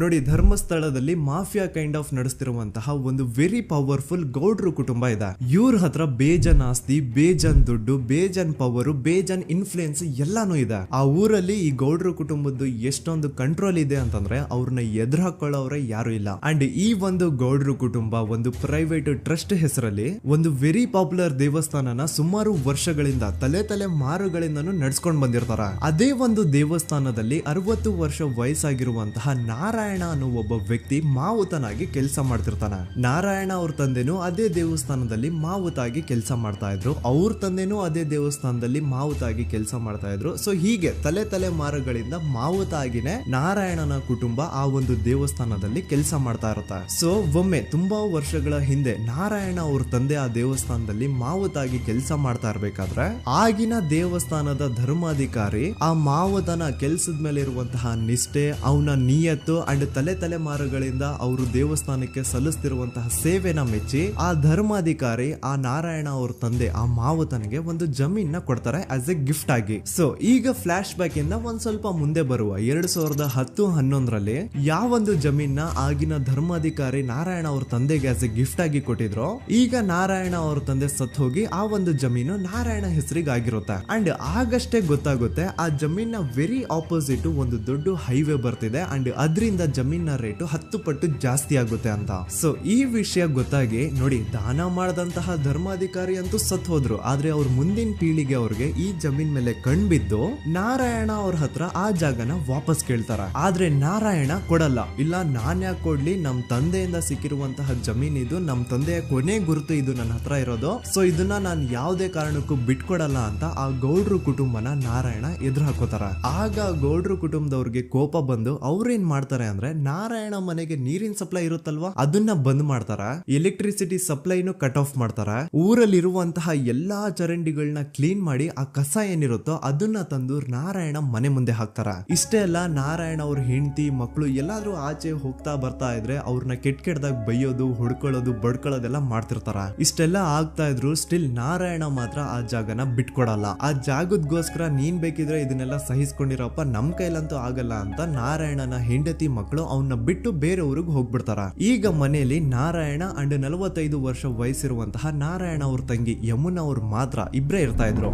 ನೋಡಿ, ಧರ್ಮಸ್ಥಳದಲ್ಲಿ ಮಾಫಿಯಾ ಕೈಂಡ್ ಆಫ್ ನಡೆಸ್ತಿರುವಂತಹ ಒಂದು ವೆರಿ ಪವರ್ಫುಲ್ ಗೌಡ್ರು ಕುಟುಂಬ ಇದೆ. ಇವ್ರ ಹತ್ರ ಬೇಜನ್ ಆಸ್ತಿ, ಬೇಜನ್ ದುಡ್ಡು, ಬೇಜನ್ ಪವರ್, ಬೇಜನ್ ಇನ್ಫ್ಲೂಯೆನ್ಸ್ ಎಲ್ಲಾನು ಇದೆ. ಆ ಊರಲ್ಲಿ ಈ ಗೌಡ್ರು ಕುಟುಂಬದ್ದು ಎಷ್ಟೊಂದು ಕಂಟ್ರೋಲ್ ಇದೆ ಅಂತಂದ್ರೆ ಅವ್ರನ್ನ ಎದುರು ಹಾಕೊಳ್ಳೋರೆ ಯಾರು ಇಲ್ಲ. ಅಂಡ್ ಈ ಒಂದು ಗೌಡ್ರು ಕುಟುಂಬ ಒಂದು ಪ್ರೈವೇಟ್ ಟ್ರಸ್ಟ್ ಹೆಸರಲ್ಲಿ ಒಂದು ವೆರಿ ಪಾಪ್ಯುಲರ್ ದೇವಸ್ಥಾನನ ಸುಮಾರು ವರ್ಷಗಳಿಂದ ತಲೆ ಮಾರುಗಳಿಂದನೂ ನಡ್ಸ್ಕೊಂಡ್ ಬಂದಿರ್ತಾರ. ಅದೇ ಒಂದು ದೇವಸ್ಥಾನದಲ್ಲಿ 60 ವರ್ಷ ವಯಸ್ಸಾಗಿರುವಂತಹ ನಾರಾಯಣ ಅನ್ನೋ ಒಬ್ಬ ವ್ಯಕ್ತಿ ಮಾವುತನಾಗಿ ಕೆಲಸ ಮಾಡ್ತಿರ್ತಾನೆ. ನಾರಾಯಣ ಅವ್ರ ತಂದೆನೂ ಅದೇ ದೇವಸ್ಥಾನದಲ್ಲಿ ಮಾವುತಾಗಿ ಕೆಲಸ ಮಾಡ್ತಾ ಇದ್ರು, ಅವ್ರ ತಂದೆನೂ ಅದೇ ದೇವಸ್ಥಾನದಲ್ಲಿ ಮಾವುತಾಗಿ ಕೆಲಸ ಮಾಡ್ತಾ ಇದ್ರು. ಸೊ ಹೀಗೆ ತಲೆ ಮಾರುಗಳಿಂದ ಮಾವುತ ಆಗಿನೇ ನಾರಾಯಣನ ಕುಟುಂಬ ಆ ಒಂದು ದೇವಸ್ಥಾನದಲ್ಲಿ ಕೆಲಸ ಮಾಡ್ತಾ ಇರುತ್ತೆ. ಸೊ ಒಮ್ಮೆ ತುಂಬಾ ವರ್ಷಗಳ ಹಿಂದೆ ನಾರಾಯಣ ಅವ್ರ ತಂದೆ ಆ ದೇವಸ್ಥಾನದಲ್ಲಿ ಮಾವುತಾಗಿ ಕೆಲಸ ಮಾಡ್ತಾ ಇರ್ಬೇಕಾದ್ರೆ ಆಗಿನ ದೇವಸ್ಥಾನದ ಧರ್ಮಾಧಿಕಾರಿ ಆ ಮಾವುತನ ಕೆಲ್ಸದ ಮೇಲೆ ಇರುವಂತಹ ನಿಷ್ಠೆ, ಅವನ ನಿಯತ್ತು ಅಂಡ್ ತಲೆಮಾರುಗಳಿಂದ ಅವರು ದೇವಸ್ಥಾನಕ್ಕೆ ಸಲ್ಲಿಸ್ತಿರುವಂತಹ ಸೇವೆನ ಮೆಚ್ಚಿ ಆ ಧರ್ಮಾಧಿಕಾರಿ ಆ ನಾರಾಯಣ ಅವ್ರ ತಂದೆ ಆ ಮಾವುತನಿಗೆ ಒಂದು ಜಮೀನ ಕೊಡ್ತಾರೆ ಆಸ್ ಎ ಗಿಫ್ಟ್ ಆಗಿ. ಸೊ ಈಗ ಫ್ಲಾಶ್ ಬ್ಯಾಕ್ ಇಂದ ಒಂದ್ ಸ್ವಲ್ಪ ಮುಂದೆ ಬರುವ 2010-11ರಲ್ಲಿ ಯಾವೊಂದು ಜಮೀನ ಆಗಿನ ಧರ್ಮಾಧಿಕಾರಿ ನಾರಾಯಣ ಅವ್ರ ತಂದೆಗೆ ಆಸ್ ಎ ಗಿಫ್ಟ್ ಆಗಿ ಕೊಟ್ಟಿದ್ರು, ಈಗ ನಾರಾಯಣ ಅವ್ರ ತಂದೆ ಸತ್ ಹೋಗಿ ಆ ಒಂದು ಜಮೀನು ನಾರಾಯಣ ಹೆಸರಿಗೆ ಆಗಿರುತ್ತೆ. ಅಂಡ್ ಆಗಷ್ಟೇ ಗೊತ್ತಾಗುತ್ತೆ ಆ ಜಮೀನ ವೆರಿ ಆಪೋಸಿಟ್ ಒಂದು ದೊಡ್ಡ ಹೈವೇ ಬರ್ತಿದೆ ಅಂಡ್ ಅದರಿಂದ ಜಮೀನ ರೇಟು 10 ಪಟ್ಟು ಜಾಸ್ತಿ ಆಗುತ್ತೆ ಅಂತ. ಸೊ ಈ ವಿಷಯ ಗೊತ್ತಾಗಿ ನೋಡಿ ದಾನ ಮಾಡದಂತಹ ಧರ್ಮಾಧಿಕಾರಿ ಅಂತೂ ಸತ್ ಹೋದ್ರು, ಆದ್ರೆ ಅವ್ರ ಮುಂದಿನ ಪೀಳಿಗೆ ಅವ್ರಿಗೆ ಈ ಜಮೀನ್ ಮೇಲೆ ಕಣ್ಬಿದ್ದು ನಾರಾಯಣ ಅವ್ರ ಹತ್ರ ಆ ಜಾಗನ ವಾಪಸ್ ಕೇಳ್ತಾರ. ಆದ್ರೆ ನಾರಾಯಣ ಕೊಡಲ್ಲ. ಇಲ್ಲ ನಾನ್ ಯಾಕೆ ಕೊಡ್ಲಿ, ನಮ್ ತಂದೆಯಿಂದ ಸಿಕ್ಕಿರುವಂತಹ ಜಮೀನ್ ಇದು, ನಮ್ ತಂದೆಯ ಕೊನೆ ಗುರುತು ಇದು ನನ್ನ ಹತ್ರ ಇರೋದು, ಸೊ ಇದನ್ನ ನಾನ್ ಯಾವುದೇ ಕಾರಣಕ್ಕೂ ಬಿಟ್ಕೊಡಲ್ಲ ಅಂತ ಆ ಗೌಡ್ರು ಕುಟುಂಬನ ನಾರಾಯಣ ಎದುರು ಹಾಕೋತಾರ. ಆಗ ಗೌಡ್ರು ಕುಟುಂಬದವ್ರಿಗೆ ಕೋಪ ಬಂದು ಅವ್ರೇನ್ ಮಾಡ್ತಾರೆ ಅಂದ್ರೆ ನಾರಾಯಣ ಮನೆಗೆ ನೀರಿನ ಸಪ್ಲೈ ಇರುತ್ತಲ್ವಾ ಅದನ್ನ ಬಂದ್ ಮಾಡ್ತಾರ, ಎಲೆಕ್ಟ್ರಿಸಿಟಿ ಸಪ್ಲೈನು ಕಟ್ ಆಫ್ ಮಾಡ್ತಾರ, ಊರಲ್ಲಿರುವಂತಹ ಎಲ್ಲಾ ಚರಂಡಿಗಳನ್ನ ಕ್ಲೀನ್ ಮಾಡಿ ಆ ಕಸ ಏನಿರುತ್ತೋ ಅದನ್ನ ತಂದು ನಾರಾಯಣ ಮನೆ ಮುಂದೆ ಹಾಕ್ತಾರ. ಇಷ್ಟೇ ಅಲ್ಲ, ನಾರಾಯಣ ಅವ್ರ ಹೆಂಡತಿ ಮಕ್ಕಳು ಎಲ್ಲಾದ್ರೂ ಆಚೆ ಹೋಗ್ತಾ ಬರ್ತಾ ಇದ್ರೆ ಅವ್ರನ್ನ ಕೆಟ್ಟದಾಗ ಬೈಯೋದು, ಹೊಡ್ಕೊಳ್ಳೋದು, ಬಡ್ಕೊಳ್ಳೋದೆಲ್ಲ ಮಾಡ್ತಿರ್ತಾರ. ಇಷ್ಟೆಲ್ಲ ಆಗ್ತಾ ಇದ್ರು ಸ್ಟಿಲ್ ನಾರಾಯಣ ಮಾತ್ರ ಆ ಜಾಗನ ಬಿಟ್ಕೊಡಲ್ಲ. ಆ ಜಾಗದಗೋಸ್ಕರ ನೀನ್ ಬೇಕಿದ್ರೆ ಇದನ್ನೆಲ್ಲ ಸಹಿಸ್ಕೊಂಡಿರಪ್ಪ, ನಮ್ ಕೈಲಂತೂ ಆಗಲ್ಲ ಅಂತ ನಾರಾಯಣನ ಹೆಂಡತಿ ಮಕ್ಕಳು ಅವನ್ನ ಬಿಟ್ಟು ಬೇರೆ ಊರಿಗೆ ಹೋಗ್ಬಿಡ್ತಾರ. ಈಗ ಮನೆಯಲ್ಲಿ ನಾರಾಯಣ ಅಂಡ್ 45 ವರ್ಷ ವಯಸ್ಸಿರುವಂತಹ ನಾರಾಯಣ ಅವ್ರ ತಂಗಿ ಯಮುನಾ ಅವ್ರು ಮಾತ್ರ ಇಬ್ರೇ ಇರ್ತಾ ಇದ್ರು.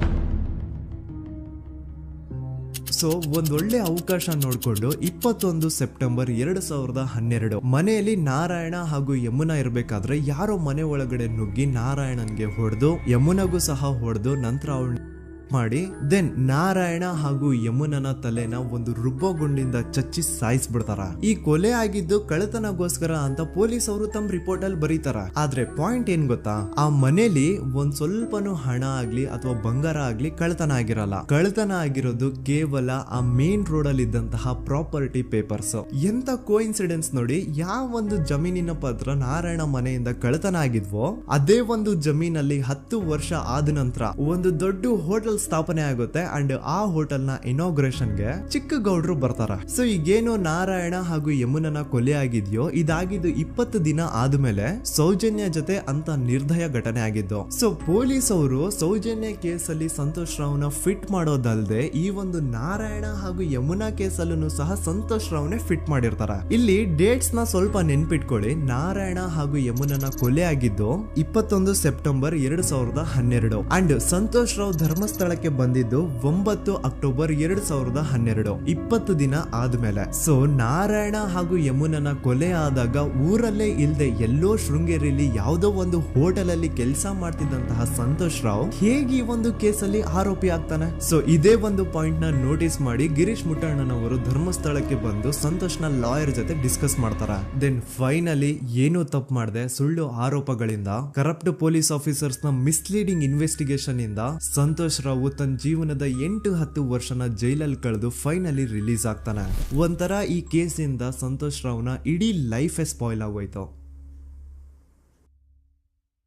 ಸೊ ಒಂದೊಳ್ಳೆ ಅವಕಾಶ ನೋಡ್ಕೊಂಡು 21 ಸೆಪ್ಟೆಂಬರ್ 2012 ಮನೆಯಲ್ಲಿ ನಾರಾಯಣ ಹಾಗೂ ಯಮುನಾ ಇರ್ಬೇಕಾದ್ರೆ ಯಾರೋ ಮನೆ ಒಳಗಡೆ ನುಗ್ಗಿ ನಾರಾಯಣನ್ಗೆ ಹೊಡೆದು ಯಮುನಾಗೂ ಸಹ ಹೊಡೆದು ನಂತರ ಅವಳು ಮಾಡಿ ದೆನ್ ನಾರಾಯಣ ಹಾಗೂ ಯಮುನನ ತಲೆನ ಒಂದು ರುಬ್ಬಗುಂಡಿಂದ ಚಚ್ಚಿ ಸಾಯಿಸ್ಬಿಡ್ತಾರ. ಈ ಕೊಲೆ ಆಗಿದ್ದು ಕಳ್ಳತನಗೋಸ್ಕರ ಅಂತ ಪೊಲೀಸ್ ಅವರು ತಮ್ಮ ರಿಪೋರ್ಟ್ ಅಲ್ಲಿ ಬರೀತಾರ. ಆದ್ರೆ ಪಾಯಿಂಟ್ ಏನ್ ಗೊತ್ತಾ, ಆ ಮನೇಲಿ ಒಂದ್ ಸ್ವಲ್ಪನೂ ಹಣ ಆಗ್ಲಿ ಅಥವಾ ಬಂಗಾರ ಆಗ್ಲಿ ಕಳ್ಳತನ ಆಗಿರಲ್ಲ. ಕಳ್ಳತನ ಆಗಿರೋದು ಕೇವಲ ಆ ಮೇನ್ ರೋಡ್ ಅಲ್ಲಿ ಇದ್ದಂತಹ ಪ್ರಾಪರ್ಟಿ ಪೇಪರ್ಸ್. ಎಂತ ಕೋಇನ್ಸಿಡೆನ್ಸ್ ನೋಡಿ, ಯಾವ ಒಂದು ಜಮೀನಿನ ಪತ್ರ ನಾರಾಯಣ ಮನೆಯಿಂದ ಕಳ್ಳತನ ಆಗಿದ್ವೋ ಅದೇ ಒಂದು ಜಮೀನಲ್ಲಿ 10 ವರ್ಷ ಆದ ನಂತರ ಒಂದು ದೊಡ್ಡ ಹೋಟೆಲ್ ಸ್ಥಾಪನೆ ಆಗುತ್ತೆ ಅಂಡ್ ಆ ಹೋಟೆಲ್ ನ ಇನಾಗ್ರೇಷನ್ ಗೆ ಚಿಕ್ಕ ಗೌಡ್ರು ಬರ್ತಾರ. ಸೊ ಈಗೇನು ನಾರಾಯಣ ಹಾಗೂ ಯಮುನನ ಕೊಲೆ ಆಗಿದ್ಯೋ ಇದಾಗಿದ್ದು 20 ದಿನ ಆದ್ಮೇಲೆ ಸೌಜನ್ಯ ಜೊತೆ ಅಂತ ನಿರ್ದಯ ಘಟನೆ ಆಗಿದ್ದು. ಸೊ ಪೊಲೀಸ್ ಅವರು ಸೌಜನ್ಯ ಕೇಸಲ್ಲಿ ಸಂತೋಷ್ ರಾವ್ನ ಫಿಟ್ ಮಾಡೋದಲ್ದೆ ಈ ಒಂದು ನಾರಾಯಣ ಹಾಗೂ ಯಮುನಾ ಕೇಸಲ್ಲೂ ಸಹ ಸಂತೋಷ್ ರಾವ್ನೆ ಫಿಟ್ ಮಾಡಿರ್ತಾರ. ಇಲ್ಲಿ ಡೇಟ್ಸ್ ನ ಸ್ವಲ್ಪ ನೆನ್ಪಿಟ್ಕೊಳ್ಳಿ. ನಾರಾಯಣ ಹಾಗೂ ಯಮುನನ ಕೊಲೆ ಆಗಿದ್ದು 21 ಸೆಪ್ಟೆಂಬರ್ 2012 ಅಂಡ್ ಸಂತೋಷ್ ರಾವ್ ಧರ್ಮಸ್ಥಳ ಬಂದಿದ್ದು 9 ಅಕ್ಟೋಬರ್ 2012, 20 ದಿನ ಆದ್ಮೇಲೆ. ಸೊ ನಾರಾಯಣ ಹಾಗೂ ಯಮುನನ ಕೊಲೆ ಆದಾಗ ಊರಲ್ಲೇ ಇಲ್ದೆ ಎಲ್ಲೋ ಶೃಂಗೇರಿಯಲ್ಲಿ ಯಾವುದೋ ಒಂದು ಹೋಟೆಲ್ ಅಲ್ಲಿ ಕೆಲಸ ಮಾಡ್ತಿದ್ದಂತಹ ಸಂತೋಷ್ ರಾವ್ ಹೇಗೆ ಈ ಒಂದು ಕೇಸಲ್ಲಿ ಆರೋಪಿ ಆಗ್ತಾನೆ? ಸೊ ಇದೇ ಒಂದು ಪಾಯಿಂಟ್ ನ ನೋಟಿಸ್ ಮಾಡಿ ಗಿರೀಶ್ ಮುಟ್ಟಣ್ಣನವರು ಧರ್ಮಸ್ಥಳಕ್ಕೆ ಬಂದು ಸಂತೋಷ್ ನ ಲಾಯರ್ ಜೊತೆ ಡಿಸ್ಕಸ್ ಮಾಡ್ತಾರ. ದೆನ್ ಫೈನಲಿ ಏನೋ ತಪ್ಪು ಮಾಡದೆ ಸುಳ್ಳು ಆರೋಪಗಳಿಂದ ಕರಪ್ಟ್ ಪೊಲೀಸ್ ಆಫೀಸರ್ಸ್ ನ ಮಿಸ್ಲೀಡಿಂಗ್ ಇನ್ವೆಸ್ಟಿಗೇಷನ್ ಇಂದ ಸಂತೋಷ್ ರಾವ್ ತನ್ನ ಜೀವನದ 8-10 ವರ್ಷನ ಜೈಲಲ್ಲಿ ಕಳೆದು ಫೈನಲಿ ರಿಲೀಸ್ ಆಗ್ತಾನೆ. ಒಂಥರ ಈ ಕೇಸಿಂದ ಸಂತೋಷ್ ರಾವ್ನ ಇಡೀ ಲೈಫೇ ಸ್ಪಾಯ್ಲ್ ಆಗೋಯ್ತು.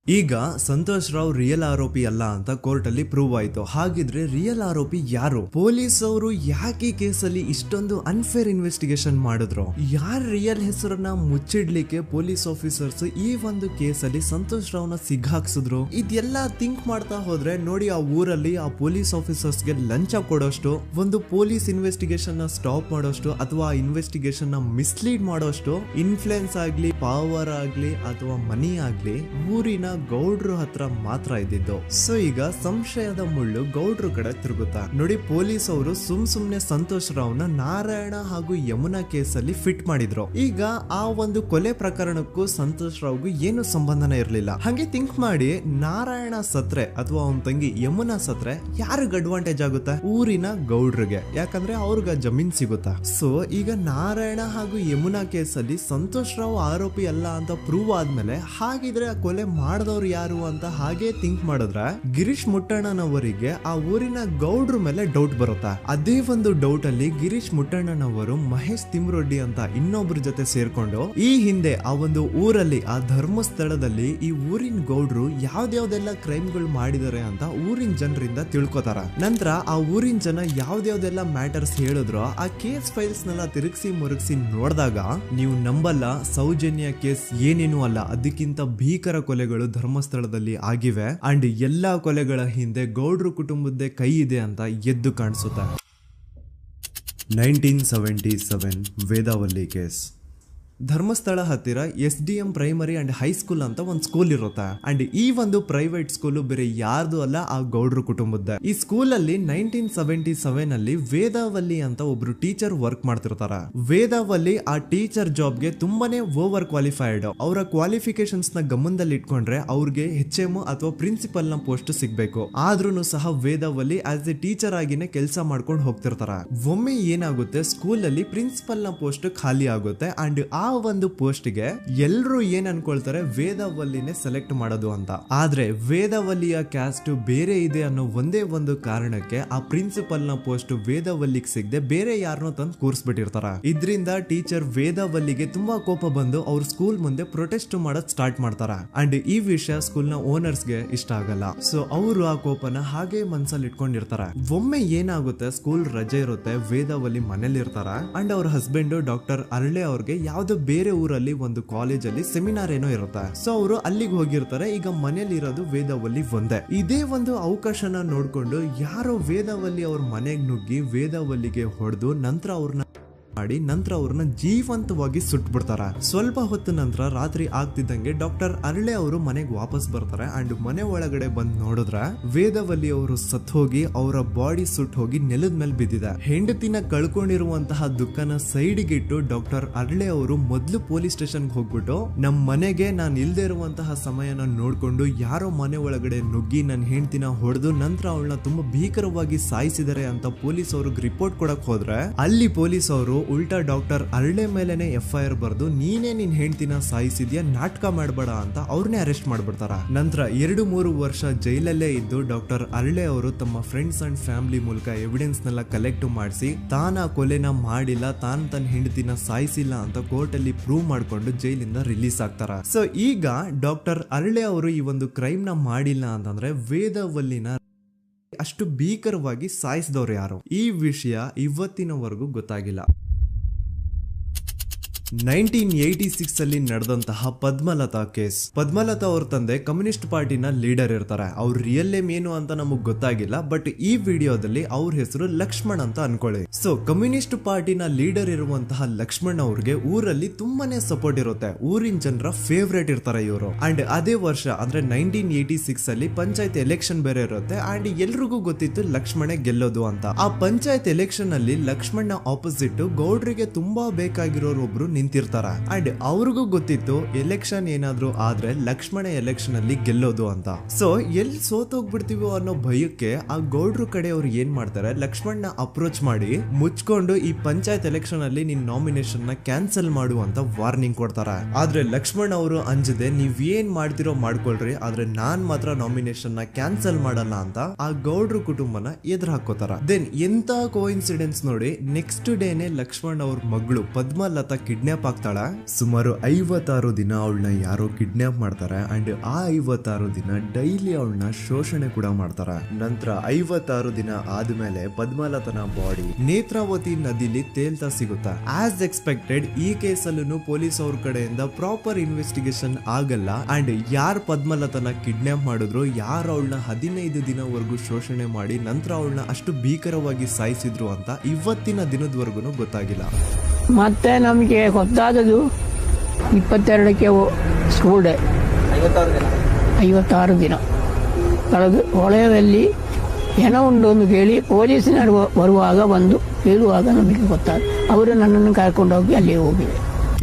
ಈಗ ಸಂತೋಷ್ ರಾವ್ ರಿಯಲ್ ಆರೋಪಿ ಅಲ್ಲ ಅಂತ ಕೋರ್ಟ್ ಅಲ್ಲಿ ಪ್ರೂವ್ ಆಯ್ತು. ಹಾಗಿದ್ರೆ ರಿಯಲ್ ಆರೋಪಿ ಯಾರು? ಪೊಲೀಸ್ ಅವರು ಯಾಕೆ ಕೇಸಲ್ಲಿ ಇಷ್ಟೊಂದು ಅನ್ಫೇರ್ ಇನ್ವೆಸ್ಟಿಗೇಷನ್ ಮಾಡಿದ್ರು? ಯಾರ ರಿಯಲ್ ಹೆಸರನ್ನ ಮುಚ್ಚಿಡ್ಲಿಕ್ಕೆ ಪೊಲೀಸ್ ಆಫೀಸರ್ಸ್ ಈ ಒಂದು ಕೇಸಲ್ಲಿ ಸಂತೋಷ್ ರಾವ್ನ ಸಿಗ್ಹಾಕ್ಸಿದ್ರು? ಇದೆಲ್ಲ ಥಿಂಕ್ ಮಾಡ್ತಾ ಹೋದ್ರೆ ನೋಡಿ ಆ ಊರಲ್ಲಿ ಆ ಪೊಲೀಸ್ ಆಫೀಸರ್ಸ್ಗೆ ಲಂಚ ಕೊಡೋಷ್ಟು, ಒಂದು ಪೊಲೀಸ್ ಇನ್ವೆಸ್ಟಿಗೇಷನ್ ನ ಸ್ಟಾಪ್ ಮಾಡೋಷ್ಟು ಅಥವಾ ಇನ್ವೆಸ್ಟಿಗೇಷನ್ ನ ಮಿಸ್ಲೀಡ್ ಮಾಡೋಷ್ಟು ಇನ್ಫ್ಲುಯೆನ್ಸ್ ಆಗ್ಲಿ, ಪವರ್ ಆಗ್ಲಿ ಅಥವಾ ಮನಿ ಆಗ್ಲಿ ಊರಿನ ಗೌಡ್ರು ಹತ್ರ ಮಾತ್ರ ಇದ್ದಿದ್ದು. ಸೊ ಈಗ ಸಂಶಯದ ಮುಳ್ಳು ಗೌಡ್ರು ಕಡೆ ತಿರುಗುತ್ತಾ. ನೋಡಿ ಪೊಲೀಸ್ ಅವರು ಸುಮ್ನೆ ಸಂತೋಷ್ ರಾವ್ನ ನಾರಾಯಣ ಹಾಗೂ ಯಮುನಾ ಕೇಸಲ್ಲಿ ಫಿಟ್ ಮಾಡಿದ್ರು. ಈಗ ಆ ಒಂದು ಕೊಲೆ ಪ್ರಕರಣಕ್ಕೂ ಸಂತೋಷ್ ರಾವ್ಗೂ ಏನು ಸಂಬಂಧನ ಇರ್ಲಿಲ್ಲ. ಹಂಗೆ ಥಿಂಕ್ ಮಾಡಿ ನಾರಾಯಣ ಸತ್ರೆ ಅಥವಾ ಅವನ ತಂಗಿ ಯಮುನಾ ಸತ್ರೆ ಯಾರಿಗ ಅಡ್ವಾಂಟೇಜ್ ಆಗುತ್ತೆ? ಊರಿನ ಗೌಡ್ರಿಗೆ, ಯಾಕಂದ್ರೆ ಅವ್ರಿಗ ಜಮೀನ್ ಸಿಗುತ್ತಾ. ಸೊ ಈಗ ನಾರಾಯಣ ಹಾಗೂ ಯಮುನಾ ಕೇಸಲ್ಲಿ ಸಂತೋಷ್ ರಾವ್ ಆರೋಪಿ ಅಲ್ಲ ಅಂತ ಪ್ರೂವ್ ಆದ್ಮೇಲೆ ಹಾಗಿದ್ರೆ ಆ ಕೊಲೆ ಮಾಡ್ದವ್ರು ಯಾರು ಅಂತ ಹಾಗೆ ಥಿಂಕ್ ಮಾಡಿದ್ರೆ ಗಿರೀಶ್ ಮುಟ್ಟಣ್ಣನವರಿಗೆ ಆ ಊರಿನ ಗೌಡ್ರ ಮೇಲೆ ಡೌಟ್ ಬರುತ್ತೆ. ಅದೇ ಒಂದು ಡೌಟ್ ಅಲ್ಲಿ ಗಿರೀಶ್ ಮುಟ್ಟಣ್ಣನವರು ಮಹೇಶ್ ತಿಮ್ರೊಡ್ಡಿ ಅಂತ ಇನ್ನೊಬ್ರ ಜೊತೆ ಸೇರ್ಕೊಂಡು ಈ ಹಿಂದೆ ಆ ಒಂದು ಊರಲ್ಲಿ ಆ ಧರ್ಮಸ್ಥಳದಲ್ಲಿ ಈ ಊರಿನ ಗೌಡ್ರು ಯಾವ್ದಾವ್ದೆಲ್ಲ ಕ್ರೈಮ್ಗಳು ಮಾಡಿದಾರೆ ಅಂತ ಊರಿನ ಜನರಿಂದ ತಿಳ್ಕೊತಾರ. ನಂತರ ಆ ಊರಿನ ಜನ ಯಾವ್ದಾವ್ದೆಲ್ಲ ಮ್ಯಾಟರ್ಸ್ ಹೇಳಿದ್ರು ಆ ಕೇಸ್ ಫೈಲ್ಸ್ ನೆಲ್ಲ ತಿರುಗಿಸಿ ಮುರುಗಿಸಿ ನೋಡಿದಾಗ ನೀವು ನಂಬಲ್ಲ, ಸೌಜನ್ಯ ಕೇಸ್ ಏನೇನು ಅಲ್ಲ, ಅದಕ್ಕಿಂತ ಭೀಕರ ಕೊಲೆಗಳು ಧರ್ಮಸ್ಥಳದಲ್ಲಿ ಆಗಿವೆ. ಅಂಡ್ ಎಲ್ಲಾ ಕೊಲೆಗಳ ಹಿಂದೆ ಗೌಡ್ರು ಕುಟುಂಬದ್ದೇ ಕೈ ಇದೆ ಅಂತ ಎದ್ದು ಕಾಣಿಸುತ್ತೆ. 1977 ವೇದಾವಲ್ಲಿ ಕೇಸ್. ಧರ್ಮಸ್ಥಳ ಹತ್ತಿರ SDM ಪ್ರೈಮರಿ ಅಂಡ್ ಹೈಸ್ಕೂಲ್ ಅಂತ ಒಂದು ಸ್ಕೂಲ್ ಇರುತ್ತೆ. ಅಂಡ್ ಈ ಒಂದು ಪ್ರೈವೇಟ್ ಸ್ಕೂಲ್ ಬೇರೆ ಯಾರ್ದು ಅಲ್ಲ, ಆ ಗೌಡ್ರ ಕುಟುಂಬದ. ಈ ಸ್ಕೂಲ್ ಅಲ್ಲಿ 1977 ಅಲ್ಲಿ ವೇದಾವಲ್ಲಿ ಅಂತ ಒಬ್ರು ಟೀಚರ್ ವರ್ಕ್ ಮಾಡ್ತಿರ್ತಾರ. ವೇದಾವಲ್ಲಿ ಆ ಟೀಚರ್ ಜಾಬ್ಗೆ ತುಂಬಾನೇ ಓವರ್ ಕ್ವಾಲಿಫೈಡ್. ಅವರ ಕ್ವಾಲಿಫಿಕೇಶನ್ಸ್ ನ ಗಮನದಲ್ಲಿ ಇಟ್ಕೊಂಡ್ರೆ ಅವ್ರಿಗೆ HM ಅಥವಾ ಪ್ರಿನ್ಸಿಪಲ್ ನ ಪೋಸ್ಟ್ ಸಿಗ್ಬೇಕು. ಆದ್ರೂ ಸಹ ವೇದಾವಲ್ಲಿ ಆಸ್ ಎ ಟೀಚರ್ ಆಗಿನೇ ಕೆಲಸ ಮಾಡ್ಕೊಂಡು ಹೋಗ್ತಿರ್ತಾರ. ಒಮ್ಮೆ ಏನಾಗುತ್ತೆ, ಸ್ಕೂಲ್ ಅಲ್ಲಿ ಪ್ರಿನ್ಸಿಪಲ್ ನ ಪೋಸ್ಟ್ ಖಾಲಿ ಆಗುತ್ತೆ. ಅಂಡ್ ಆ ಒಂದು ಪೋಸ್ಟ್ ಗೆ ಎಲ್ರು ಏನ್ ಅನ್ಕೊಳ್ತಾರೆ, ವೇದಾವಲ್ಲಿನೇ ಸೆಲೆಕ್ಟ್ ಮಾಡೋದು ಅಂತ. ಆದ್ರೆ ವೇದಾವಲ್ಲಿಯ ಕ್ಯಾಸ್ಟ್ ಬೇರೆ ಇದೆ ಅನ್ನೋ ಒಂದೇ ಒಂದು ಕಾರಣಕ್ಕೆ ಆ ಪ್ರಿನ್ಸಿಪಲ್ ನ ಪೋಸ್ಟ್ ವೇದಾವಲ್ಲಿಗೆ ಸಿಗದೆ ಬೇರೆ ಯಾರನ್ನೋ ತಂದು ಕೂರಿಸ್ಬಿಟ್ಟಿರ್ತಾರ. ಇದರಿಂದ ಟೀಚರ್ ವೇದಾವಲ್ಲಿಗೆ ತುಂಬಾ ಕೋಪ ಬಂದು ಅವ್ರ ಸ್ಕೂಲ್ ಮುಂದೆ ಪ್ರೊಟೆಸ್ಟ್ ಮಾಡೋದ್ ಸ್ಟಾರ್ಟ್ ಮಾಡ್ತಾರ. ಅಂಡ್ ಈ ವಿಷಯ ಸ್ಕೂಲ್ ನ ಓನರ್ಸ್ ಗೆ ಇಷ್ಟ ಆಗಲ್ಲ. ಸೊ ಅವರು ಆ ಕೋಪನ ಹಾಗೆ ಮನ್ಸಲ್ಲಿ ಇಟ್ಕೊಂಡಿರ್ತಾರ. ಒಮ್ಮೆ ಏನಾಗುತ್ತೆ, ಸ್ಕೂಲ್ ರಜೆ ಇರುತ್ತೆ, ವೇದಾವಲ್ಲಿ ಮನೇಲಿ ಇರ್ತಾರ. ಅಂಡ್ ಅವ್ರ ಹಸ್ಬೆಂಡ್ ಡಾಕ್ಟರ್ ಅರಳೆ ಅವ್ರಿಗೆ ಯಾವ್ದೋ ಬೇರೆ ಊರಲ್ಲಿ ಒಂದು ಕಾಲೇಜ್ ಅಲ್ಲಿ ಸೆಮಿನಾರ್ ಏನೋ ಇರುತ್ತೆ. ಸೊ ಅವರು ಅಲ್ಲಿಗೆ ಹೋಗಿರ್ತಾರೆ. ಈಗ ಮನೇಲಿ ಇರೋದು ವೇದಾವಲ್ಲಿ ಒಂದೇ. ಇದೇ ಒಂದು ಅವಕಾಶನ ನೋಡ್ಕೊಂಡು ಯಾರೋ ವೇದಾವಲ್ಲಿ ಅವ್ರ ಮನೆಗೆ ನುಗ್ಗಿ ವೇದಾವಲ್ಲಿಗೆ ಹೊಡೆದು ನಂತರ ಅವ್ರನ್ನ ಜೀವಂತವಾಗಿ ಸುಟ್ಬಿಡ್ತಾರ. ಸ್ವಲ್ಪ ಹೊತ್ತು ನಂತರ ರಾತ್ರಿ ಆಗ್ತಿದ್ದಂಗೆ ಡಾಕ್ಟರ್ ಅರಳೆ ಅವರು ಮನೆಗೆ ವಾಪಸ್ ಬರ್ತಾರೆ. ಅಂಡ್ ಮನೆ ಒಳಗಡೆ ಬಂದ್ ನೋಡಿದ್ರೆ ವೇದಾವಲ್ಲಿ ಅವರು ಸತ್ ಹೋಗಿ ಅವರ ಬಾಡಿ ಸುಟ್ ಹೋಗಿ ನೆಲದ ಮೇಲೆ ಬಿದ್ದಿದೆ. ಹೆಂಡತಿನ ಕಳ್ಕೊಂಡಿರುವಂತಹ ದುಃಖನ ಸೈಡ್ಗೆ ಇಟ್ಟು ಡಾಕ್ಟರ್ ಅರಳೆ ಅವರು ಮೊದ್ಲು ಪೊಲೀಸ್ ಸ್ಟೇಷನ್ ಹೋಗ್ಬಿಟ್ಟು ನಮ್ ಮನೆಗೆ ನಾನು ಇಲ್ದೇ ಇರುವಂತಹ ಸಮಯನ ನೋಡ್ಕೊಂಡು ಯಾರೋ ಮನೆ ಒಳಗಡೆ ನುಗ್ಗಿ ನನ್ನ ಹೆಂಡತಿನ ಹೊಡೆದು ನಂತರ ಅವಳನ್ನ ತುಂಬಾ ಭೀಕರವಾಗಿ ಸಾಯಿಸಿದ್ದಾರೆ ಅಂತ ಪೊಲೀಸ್ ಅವ್ರಿಗೆ ರಿಪೋರ್ಟ್ ಕೊಡಕ್ ಹೋದ್ರೆ ಅಲ್ಲಿ ಪೊಲೀಸ್ ಅವರು ಉಲ್ಟಾ ಡಾಕ್ಟರ್ ಅರಳೆ ಮೇಲೆನೆ FIR ಬರ್ದು ನೀನೇ ನಿನ್ ಹೆಂಡತಿನ ಸಾಯಿಸಿದ್ಯಾ, ನಾಟಕ ಮಾಡಬೇಡ ಅಂತ ಅವ್ರನ್ನೇ ಅರೆಸ್ಟ್ ಮಾಡ್ಬಿಡ್ತಾರ. ನಂತರ 2-3 ವರ್ಷ ಜೈಲಲ್ಲೇ ಇದ್ದು ಡಾಕ್ಟರ್ ಅರಳೆ ಅವರು ತಮ್ಮ ಫ್ರೆಂಡ್ಸ್ ಅಂಡ್ ಫ್ಯಾಮಿಲಿ ಮೂಲಕ ಎವಿಡೆನ್ಸ್ ನೆಲ್ಲ ಕಲೆಕ್ಟ್ ಮಾಡಿಸಿ ತಾನ ಕೊಲೆನ ಮಾಡಿಲ್ಲ, ತಾನ್ ತನ್ನ ಹೆಂಡತಿನ ಸಾಯಿಸಿಲ್ಲ ಅಂತ ಕೋರ್ಟ್ ಅಲ್ಲಿ ಪ್ರೂವ್ ಮಾಡ್ಕೊಂಡು ಜೈಲಿಂದ ರಿಲೀಸ್ ಆಗ್ತಾರ. ಸೊ ಈಗ ಡಾಕ್ಟರ್ ಅರಳೆ ಅವರು ಈ ಒಂದು ಕ್ರೈಮ್ ನ ಮಾಡಿಲ್ಲ ಅಂತಂದ್ರೆ ವೇದಾವಲ್ಲಿನ ಅಷ್ಟು ಭೀಕರವಾಗಿ ಸಾಯಿಸಿದವ್ರು ಯಾರು, ಈ ವಿಷಯ ಇವತ್ತಿನವರೆಗೂ ಗೊತ್ತಾಗಿಲ್ಲ. 1986 ಅಲ್ಲಿ ನಡೆದಂತಹ ಪದ್ಮಲತಾ ಕೇಸ್. ಪದ್ಮಲತಾ ಅವ್ರ ತಂದೆ ಕಮ್ಯುನಿಸ್ಟ್ ಪಾರ್ಟಿನ ಲೀಡರ್ ಇರ್ತಾರೆ. ಅವ್ರ ರಿಯಲ್ ನೇಮ್ ಏನು ಅಂತ ನಮಗ್ ಗೊತ್ತಾಗಿಲ್ಲ, ಬಟ್ ಈ ವಿಡಿಯೋದಲ್ಲಿ ಅವ್ರ ಹೆಸರು ಲಕ್ಷ್ಮಣ್ ಅಂತ ಅನ್ಕೊಳ್ಳಿ. ಸೊ ಕಮ್ಯುನಿಸ್ಟ್ ಪಾರ್ಟಿನ ಲೀಡರ್ ಇರುವಂತಹ ಲಕ್ಷ್ಮಣ್ ಅವ್ರಿಗೆ ಊರಲ್ಲಿ ತುಂಬಾನೇ ಸಪೋರ್ಟ್ ಇರುತ್ತೆ. ಊರಿನ ಜನರ ಫೇವ್ರೇಟ್ ಇರ್ತಾರೆ ಇವರು. ಅಂಡ್ ಅದೇ ವರ್ಷ ಅಂದ್ರೆ 1986 ಅಲ್ಲಿ ಪಂಚಾಯತ್ ಎಲೆಕ್ಷನ್ ಬೇರೆ ಇರುತ್ತೆ. ಅಂಡ್ ಎಲ್ರಿಗೂ ಗೊತ್ತಿತ್ತು ಲಕ್ಷ್ಮಣೆ ಗೆಲ್ಲೋದು ಅಂತ. ಆ ಪಂಚಾಯತ್ ಎಲೆಕ್ಷನ್ ಅಲ್ಲಿ ಲಕ್ಷ್ಮಣ್ನ ಆಪೋಸಿಟ್ ಗೌಡ್ರಿಗೆ ತುಂಬಾ ಬೇಕಾಗಿರೋರು ಒಬ್ರು ನಿಂತಿರ್ತಾರ. ಅಂಡ್ ಅವ್ರಿಗೂ ಗೊತ್ತಿತ್ತು ಎಲೆಕ್ಷನ್ ಏನಾದ್ರು ಆದ್ರೆ ಲಕ್ಷ್ಮಣ ಎಲೆಕ್ಷನ್ ಅಲ್ಲಿ ಗೆಲ್ಲೋದು ಅಂತ. ಸೊ ಎಲ್ಲಿ ಸೋತೋಗ್ಬಿಡ್ತೀವೋ ಅನ್ನೋ ಭಯಕ್ಕೆ ಆ ಗೌಡ್ರು ಕಡೆ ಅವ್ರು ಏನ್ ಮಾಡ್ತಾರೆ, ಲಕ್ಷ್ಮಣ್ನ ಅಪ್ರೋಚ್ ಮಾಡಿ ಮುಚ್ಕೊಂಡು ಈ ಪಂಚಾಯತ್ ಎಲೆಕ್ಷನ್ ಅಲ್ಲಿ ನಿನ್ ನಾಮಿನೇಷನ್ ನ ಕ್ಯಾನ್ಸಲ್ ಮಾಡು ಅಂತ ವಾರ್ನಿಂಗ್ ಕೊಡ್ತಾರ. ಆದ್ರೆ ಲಕ್ಷ್ಮಣ್ ಅವರು ಅಂಜದೆ ನೀವ್ ಏನ್ ಮಾಡ್ತಿರೋ ಮಾಡ್ಕೊಳ್ರಿ, ಆದ್ರೆ ನಾನ್ ಮಾತ್ರ ನಾಮಿನೇಷನ್ ನ ಕ್ಯಾನ್ಸಲ್ ಮಾಡಲ್ಲ ಅಂತ ಆ ಗೌಡ್ರು ಕುಟುಂಬನ ಎದುರು ಹಾಕೋತಾರ. ದೆನ್ ಎಂತ ಕೋಇನ್ಸಿಡೆನ್ಸ್ ನೋಡಿ, ನೆಕ್ಸ್ಟ್ ಡೇನೆ ಲಕ್ಷ್ಮಣ್ ಅವ್ರ ಮಗಳು ಪದ್ಮಲತಾ ಕಿಡ್ನಾಪ್ ಆಗ್ತಾಳ. ಸುಮಾರು 56 ದಿನ ಅವಳನ್ನ ಯಾರೋ ಕಿಡ್ನಾಪ್ ಮಾಡ್ತಾರೆ. ಅಂಡ್ ಆ 56 ದಿನ ಡೈಲಿ ಅವಳನ್ನ ಶೋಷಣೆ ಕೂಡ ಮಾಡ್ತಾರೆ. ನಂತರ 56 ದಿನ ಆದ್ಮೇಲೆ ಪದ್ಮಲತನ ಬಾಡಿ ನೇತ್ರಾವತಿ ನದಿಲಿ ತೇಲ್ತಾ ಸಿಗುತ್ತಾ. ಆಸ್ ಎಕ್ಸ್ಪೆಕ್ಟೆಡ್ ಈ ಕೇಸಲ್ಲೂ ಪೊಲೀಸ್ ಅವ್ರ ಕಡೆಯಿಂದ ಪ್ರಾಪರ್ ಇನ್ವೆಸ್ಟಿಗೇಷನ್ ಆಗಲ್ಲ. ಅಂಡ್ ಯಾರ್ ಪದ್ಮಲತನ ಕಿಡ್ನಾಪ್ ಮಾಡಿದ್ರು, ಯಾರು ಅವಳನ್ನ 15 ದಿನವರೆಗೂ ಶೋಷಣೆ ಮಾಡಿ ನಂತರ ಅವಳನ್ನ ಅಷ್ಟು ಭೀಕರವಾಗಿ ಸಾಯಿಸಿದ್ರು ಅಂತ ಇವತ್ತಿನ ದಿನದವರೆಗೂ ಗೊತ್ತಾಗಿಲ್ಲ. ಮತ್ತೆ ನಮಗೆ ಗೊತ್ತಾದದು 22ಕ್ಕೆ ಸ್ಕೂಲ್ ಡೇ 56 ದಿನ ಕಳೆದು ಹೊಳೆಯಲ್ಲಿ ಹೆಣ ಉಂಡು ಎಂದು ಕೇಳಿ ಪೊಲೀಸಿನರು ಬರುವಾಗ ಬಂದು ಹೇಳುವಾಗ ನಮಗೆ ಗೊತ್ತಾದ. ಅವರು ನನ್ನನ್ನು ಕರ್ಕೊಂಡು ಹೋಗಿ ಅಲ್ಲಿ ಹೋಗಿವೆ.